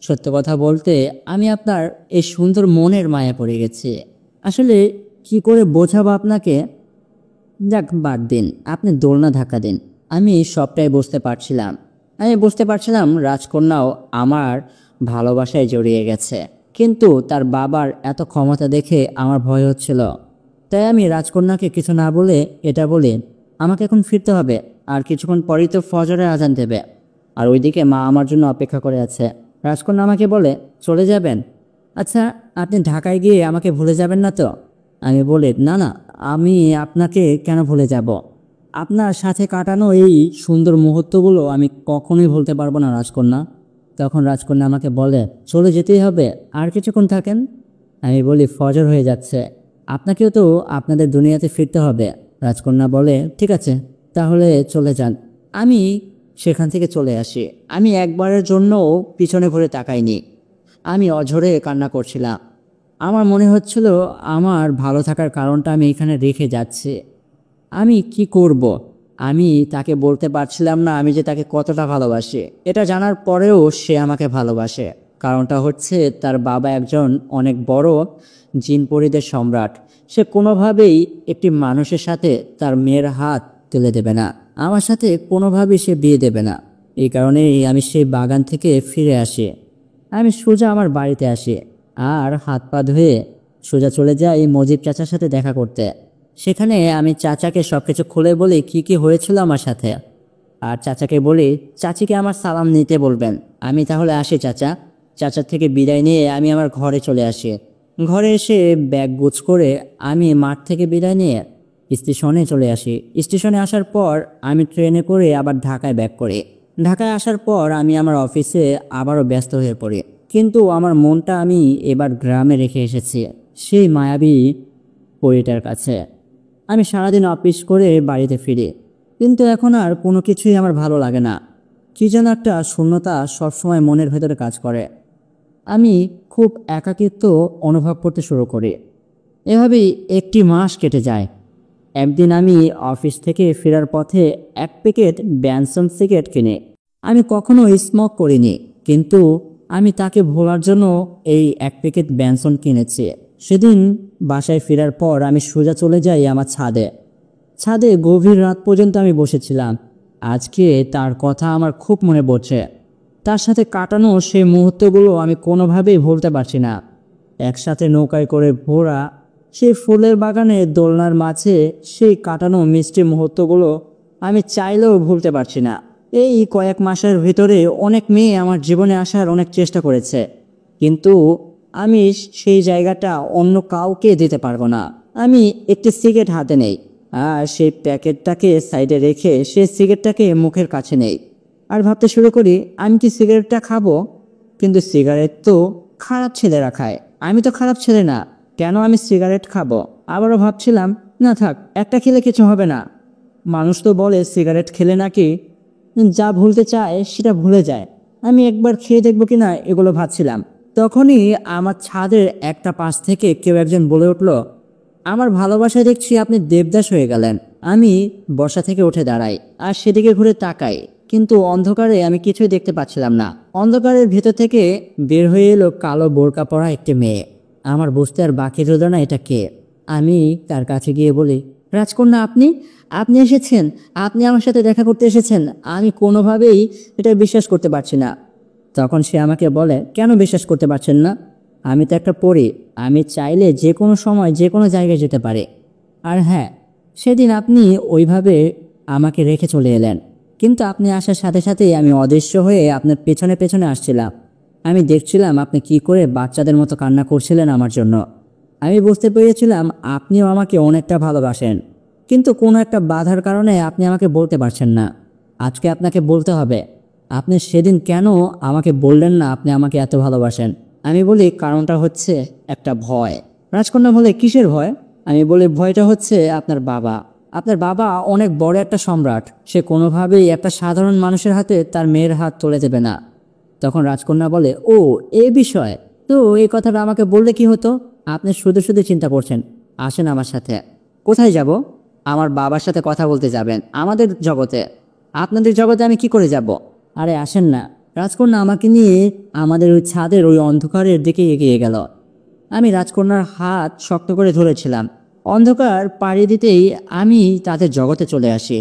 সত্য কথা বলতে আমি আপনার এই সুন্দর মনের মায়ায় পড়ে গেছি। আসলে কি করে বোঝাবো আপনাকে? যাক, বাদ দিন, আপনি দোলনা ধাক্কা দিন। আমি সবটাই বুঝতে পারছিলাম রাজকন্যাও আমার ভালোবাসায় জড়িয়ে গেছে, কিন্তু তার বাবার এত ক্ষমতা দেখে আমার ভয় হচ্ছিল। তাই আমি রাজকন্যাকে কিছু না বলে এটা বলি, আমাকে এখন ফিরতে হবে, আর কিছুক্ষণ পরেই তো ফজরের আজান দেবে, আর ওইদিকে মা আমার জন্য অপেক্ষা করে আছে। রাজকন্যা আমাকে বলে, চলে যাবেন? আচ্ছা, আপনি ঢাকায় গিয়ে আমাকে ভুলে যাবেন না তো? আমি বলি, না না, আমি আপনাকে কেন ভুলে যাব? আপনার সাথে কাটানো এই সুন্দর মুহূর্তগুলো আমি কখনোই ভুলতে পারবো না রাজকন্যা। তখন রাজকন্যা আমাকে বলে, চলে যেতেই হবে, আর কিছুক্ষণ থাকেন। আমি বলি, ফজর হয়ে যাচ্ছে, আপনাকেও তো আপনাদের দুনিয়াতে ফিরতে হবে। রাজকন্যা বলে, ঠিক আছে, তাহলে চলে যান। আমি সেখান থেকে চলে আসি। আমি একবারের জন্যও পিছনে ঘুরে তাকাইনি। আমি অঝরে কান্না করছিলাম। আমার মনে হচ্ছিল আমার ভালো থাকার কারণটা আমি এখানে রেখে যাচ্ছি। আমি কি করব? আমি তাকে বলতে পারছিলাম না আমি যে তাকে কতটা ভালোবাসি। এটা জানার পরেও সে আমাকে ভালোবাসে। কারণটা হচ্ছে তার বাবা একজন অনেক বড় জিনপরিদের সম্রাট। সে কোনোভাবেই একটি মানুষের সাথে তার মেয়ের হাত তুলে দেবে না। আমার সাথে কোনোভাবেই সে বিয়ে দেবে না। এই কারণেই আমি সেই বাগান থেকে ফিরে আসি। আমি সোজা আমার বাড়িতে আসি আর হাত পা ধুয়ে সোজা চলে যাই মজিব চাচার সাথে দেখা করতে। সেখানে আমি চাচাকে সব কিছু খুলে বলি কি হয়েছিল আমার সাথে। আর চাচাকে বলি, চাচিকে আমার সালাম নিতে বলবেন। আমি তাহলে আসি চাচা। চাচার থেকে বিদায় নিয়ে আমি আমার ঘরে চলে আসি। ঘরে এসে ব্যাগ গুছ করে আমি মাঠ থেকে বিদায় নিয়ে স্টেশনে চলে আসি। স্টেশনে আসার পর আমি ট্রেনে করে আবার ঢাকায় ব্যাক করি। ঢাকায় আসার পর আমি আমার অফিসে আবারও ব্যস্ত হয়ে পড়ি। কিন্তু আমার মনটা আমি এবার গ্রামে রেখে এসেছি, সেই মায়াবী পরিটার কাছে। আমি সারাদিন অফিস করে বাড়িতে ফিরি, কিন্তু এখন আর কোনো কিছুই আমার ভালো লাগে না। কী যেন একটা শূন্যতা সবসময় মনের ভেতরে কাজ করে। আমি খুব একাকিত্ব অনুভব করতে শুরু করি। এভাবেই একটি মাস কেটে যায়। একদিন আমি অফিস থেকে ফেরার পথে এক প্যাকেট ব্যানসন সিগারেট কিনি। আমি কখনো স্মোক করিনি, কিন্তু আমি তাকে ভোলার জন্য এই এক প্যাকেট ব্যানসন কিনেছি। সেদিন বাসায় ফেরার পর আমি সোজা চলে যাই আমার ছাদে গভীর রাত পর্যন্ত আমি বসেছিলাম। আজকে তার কথা আমার খুব মনে পড়ছে। তার সাথে কাটানো সেই মুহূর্তগুলো আমি কোনোভাবেই ভুলতে পারছি না। একসাথে নৌকায় করে ঘোরা, সেই ফুলের বাগানে দোলনার মাঝে সেই কাটানো মিষ্টি মুহূর্তগুলো আমি চাইলেও ভুলতে পারছি না। এই কয়েক মাসের ভিতরে অনেক মেয়ে আমার জীবনে আসার অনেক চেষ্টা করেছে, কিন্তু আমি সেই জায়গাটা অন্য কাউকে দিতে পারবো না। আমি একটি সিগারেট হাতে নেই আর সেই প্যাকেটটাকে সাইডে রেখে সেই সিগারেটটাকে মুখের কাছে নেই আর ভাবতে শুরু করি, আমি কি সিগারেটটা খাবো? কিন্তু সিগারেট তো খারাপ ছেলেরা খায়, আমি তো খারাপ ছেলে না, কেন আমি সিগারেট খাবো? আবারও ভাবছিলাম, না থাক, একটা খেলে কিছু হবে না। মানুষ তো বলে সিগারেট খেলে নাকি যা ভুলতে চায় সেটা ভুলে যায়। আমি একবার খেয়ে দেখবো কিনা এগুলো ভাবছিলাম। তখনই আমার ছাদের একটা পাশ থেকে কেউ একজন বলে উঠল, আমার ভালোবাসায় দেখছি আপনি দেবদাস হয়ে গেলেন। আমি বসা থেকে উঠে দাঁড়াই আর সেদিকে ঘুরে তাকাই, কিন্তু অন্ধকারে আমি কিছুই দেখতে পাচ্ছিলাম না। অন্ধকারের ভেতর থেকে বের হয়ে এলো কালো বোরকা পরা একটি মেয়ে। আমার বুঝতে আর বাকি রইল না এটা কে। আমি তার কাছে গিয়ে বলি, রাজকন্যা, আপনি আপনি এসেছেন? আপনি আমার সাথে দেখা করতে এসেছেন? আমি কোনোভাবেই এটা বিশ্বাস করতে পারছি না। তখন সে আমাকে বলে, কেন বিশ্বাস করতে পারছেন না? আমি তো একটা পরী, আমি চাইলে যে কোনো সময় যে কোনো জায়গায় যেতে পারি। আর হ্যাঁ, সেদিন আপনি ওইভাবে আমাকে রেখে চলে এলেন, কিন্তু আপনি আসার সাথে সাথেই আমি অদৃশ্য হয়ে আপনার পেছনে পেছনে আসছিলাম। আমি দেখছিলাম আপনি কি করে বাচ্চাদের মতো কান্না করছিলেন আমার জন্য। আমি বুঝতে পেরেছিলাম আপনিও আমাকে অনেকটা ভালোবাসেন। কিন্তু কোনো একটা বাধার কারণে আপনি আমাকে বলতে পারছেন না। আজকে আপনাকে বলতে হবে। আপনি সেদিন কেন আমাকে বললেন না আপনি আমাকে এত ভালোবাসেন? আমি বলি কারণটা হচ্ছে একটা ভয়। রাজকন্যা বলে কিসের ভয়? আমি বলি ভয়টা হচ্ছে আপনার বাবা। আপনার বাবা অনেক বড় একটা সম্রাট, সে কোনোভাবেই একটা সাধারণ মানুষের হাতে তার মেয়ের হাত তুলে দেবে না। তখন রাজকন্যা বলে, ও এই বিষয়, তো এই কথাটা আমাকে বললে কি হতো? আপনি শুধু শুধু চিন্তা করছেন। আসেন আমার সাথে। কোথায় যাব? আমার বাবার সাথে কথা বলতে যাবেন আমাদের জগতে। আপনাদের জগতে আমি কি করে যাব? আরে আসেন না। রাজকন্যা আমাকে নিয়ে আমাদের ওই ছাদের ওই অন্ধকারের দিকে এগিয়ে গেল। আমি রাজকন্যার হাত শক্ত করে ধরেছিলাম। অন্ধকার পাড়ি দিতেই আমি তাদের জগতে চলে আসি।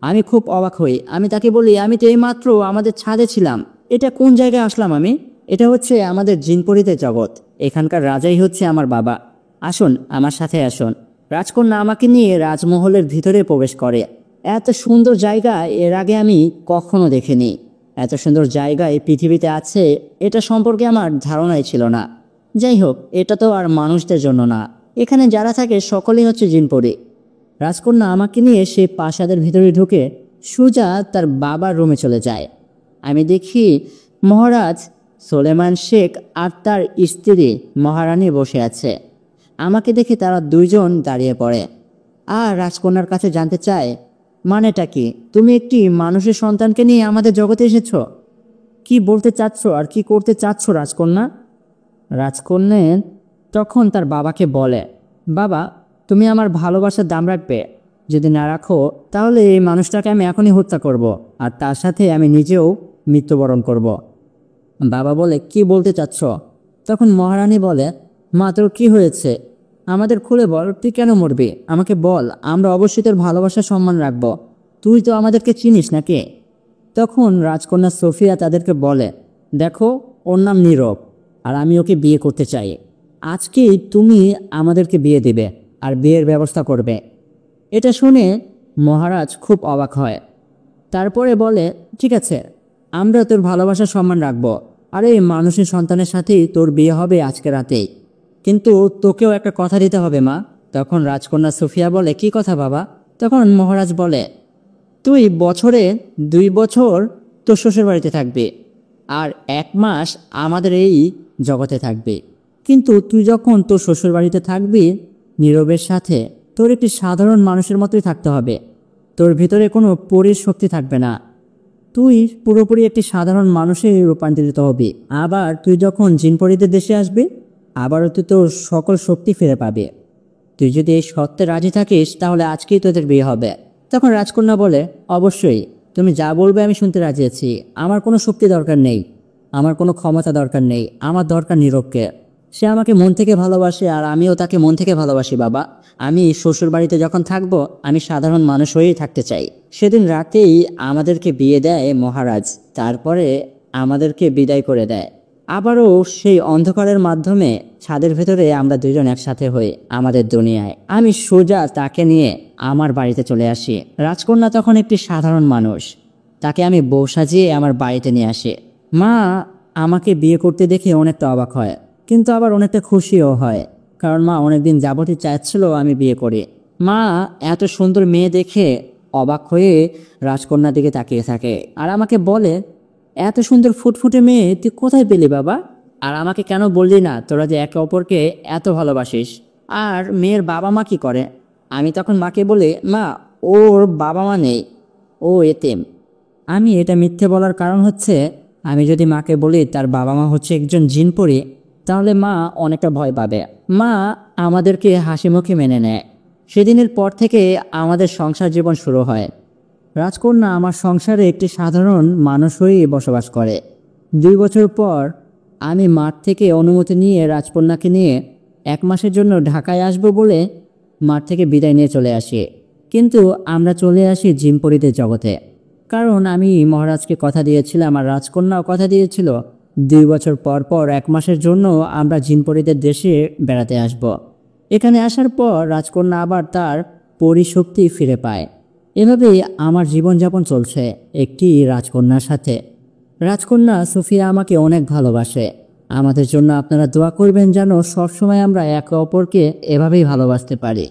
আমি খুব অবাক হই। আমি তাকে বলি, আমি তো এইমাত্র আমাদের ছাদে ছিলাম, এটা কোন জায়গায় আসলাম আমি? এটা হচ্ছে আমাদের জিনপরিদের জগৎ, এখানকার রাজাই হচ্ছে আমার বাবা। আসুন আমার সাথে আসুন। রাজকন্যা আমাকে নিয়ে রাজমহলের ভিতরে প্রবেশ করে। এত সুন্দর জায়গা এর আগে আমি কখনো দেখিনি। এত সুন্দর জায়গা এই পৃথিবীতে আছে এটা সম্পর্কে আমার ধারণাই ছিল না। যাই হোক, এটা তো আর মানুষদের জন্য না, এখানে যারা থাকে সকলেই হচ্ছে জিনপরি। রাজকন্যা আমাকে নিয়ে সে প্রাসাদের ভিতরে ঢুকে সোজা তার বাবার রুমে চলে যায়। আমি দেখি মহারাজ সোলেমান শেখ আর তার স্ত্রী মহারানী বসে আছে। আমাকে দেখে তারা দুইজন দাঁড়িয়ে পড়ে আর রাজকন্যার কাছে জানতে চায়, মানেটা কি? তুমি একটি মানুষের সন্তানকে নিয়ে আমাদের জগতে এসেছ? কি বলতে চাচ্ছ আর কি করতে চাচ্ছ রাজকন্যা? রাজকন্যা তখন তার বাবাকে বলে, বাবা, তুমি আমার ভালোবাসার দাম রাখবে। যদি না রাখো তাহলে এই মানুষটাকে আমি এখনই হত্যা করব, আর তার সাথে আমি নিজেও মৃত্যুবরণ করব। বাবা বলে, কি বলতে চাচ্ছ? তখন মহারানী বলে, মা, তোর কি হয়েছে? আমাদের খুলে বল, তুই কেন মরবি? আমাকে বল, আমরা অবশ্যই তোর ভালোবাসার সম্মান রাখব। তুই তো আমাদেরকে চিনিস নাকি? তখন রাজকন্যা সোফিয়া তাদেরকে বলে, দেখো, ওর নাম নীরব, আর আমি ওকে বিয়ে করতে চাই। আজকেই তুমি আমাদেরকে বিয়ে দিবে আর বিয়ের ব্যবস্থা করবে। এটা শুনে মহারাজ খুব অবাক হয়। তারপরে বলে, ঠিক আছে, আমরা তোর ভালোবাসার সম্মান রাখব, আর এই মানুষের সন্তানের সাথেই তোর বিয়ে হবে আজকে রাতেই। কিন্তু তোকেও একটা কথা দিতে হবে মা। তখন রাজকন্যা সোফিয়া বলে, কি কথা বাবা? তখন মহারাজ বলে, তুই বছরে 2 বছর তোর শ্বশুর বাড়িতে থাকবি, আর 1 মাস আমাদের এই জগতে থাকবি। কিন্তু তুই যখন তোর শ্বশুর বাড়িতে থাকবি, নীরবের সাথে তোর একটি সাধারণ মানুষের মতোই থাকতে হবে। তোর ভিতরে কোনো পরীর শক্তি থাকবে না, তুই পুরোপুরি একটি সাধারণ মানুষে রূপান্তরিত হবি। আবার তুই যখন জিনপরিদের দেশে আসবি, আবারও তুই তোর সকল শক্তি ফিরে পাবি। তুই যদি এই শর্তে রাজি থাকিস তাহলে আজকেই তোদের বিয়ে হবে। তখন রাজকন্যা বলে, অবশ্যই, তুমি যা বলবে আমি শুনতে রাজি আছি। আমার কোনো শক্তি দরকার নেই, আমার কোনো ক্ষমতা দরকার নেই, আমার দরকার নীরবকে। সে আমাকে মন থেকে ভালোবাসে আর আমিও তাকে মন থেকে ভালোবাসি বাবা। আমি শ্বশুর বাড়িতে যখন থাকবো আমি সাধারণ মানুষ হয়েই থাকতে চাই। সেদিন রাতেই আমাদেরকে বিয়ে দেয় মহারাজ, তারপরে আমাদেরকে বিদায় করে দেয়। আবারও সেই অন্ধকারের মাধ্যমে ছাদের ভেতরে আমরা দুজন একসাথে হই আমাদের দুনিয়ায়। আমি সোজা তাকে নিয়ে আমার বাড়িতে চলে আসি। রাজকন্যা তখন একটি সাধারণ মানুষ, তাকে আমি বউ সাজিয়ে আমার বাড়িতে নিয়ে আসি। মা আমাকে বিয়ে করতে দেখে অনেকটা অবাক হয়, কিন্তু আবার অনেকটা খুশিও হয়, কারণ মা অনেকদিন যাবতই চাচ্ছিল আমি বিয়ে করি। মা এত সুন্দর মেয়ে দেখে অবাক হয়ে রাজকন্যার দিকে তাকিয়ে থাকে আর আমাকে বলে, এত সুন্দর ফুটফুটে মেয়ে তুই কোথায় পেলি বাবা? আর আমাকে কেন বললি না তোরা যে একে অপরকে এত ভালোবাসিস? আর মেয়ের বাবা মা কি করে? আমি তখন মাকে বলি, মা, ওর বাবা মা নেই, ও এতিম। আমি এটা মিথ্যে বলার কারণ হচ্ছে, আমি যদি মাকে বলি তার বাবা মা হচ্ছে একজন জিনপরি, তাহলে মা অনেকটা ভয় পাবে। মা আমাদেরকে হাসি মুখে মেনে নেয়। সেদিনের পর থেকে আমাদের সংসার জীবন শুরু হয়। রাজকন্যা আমার সংসারে একটি সাধারণ মানুষ হয়েই বসবাস করে। 2 বছর পর আমি মাঠ থেকে অনুমতি নিয়ে রাজকন্যাকে নিয়ে 1 মাসের জন্য ঢাকায় আসব বলে মাঠ থেকে বিদায় নিয়ে চলে আসি। কিন্তু আমরা চলে আসি জিনপরিদের জগতে, কারণ আমি মহারাজকে কথা দিয়েছিলাম আর রাজকন্যাও কথা দিয়েছিল 2 বছর পর পর 1 মাসের জন্য আমরা জিনপরিদের দেশে বেড়াতে আসব। এখানে আসার পর রাজকন্যা আবার তার পরিশক্তি ফিরে পায়। এভাবেই আমার জীবনযাপন চলছে একটি রাজকন্যার সাথে। রাজকন্যা সোফিয়া আমাকে অনেক ভালোবাসে। আমাদের জন্য আপনারা দোয়া করবেন যেন সবসময় আমরা একে অপরকে এভাবেই ভালোবাসতে পারি।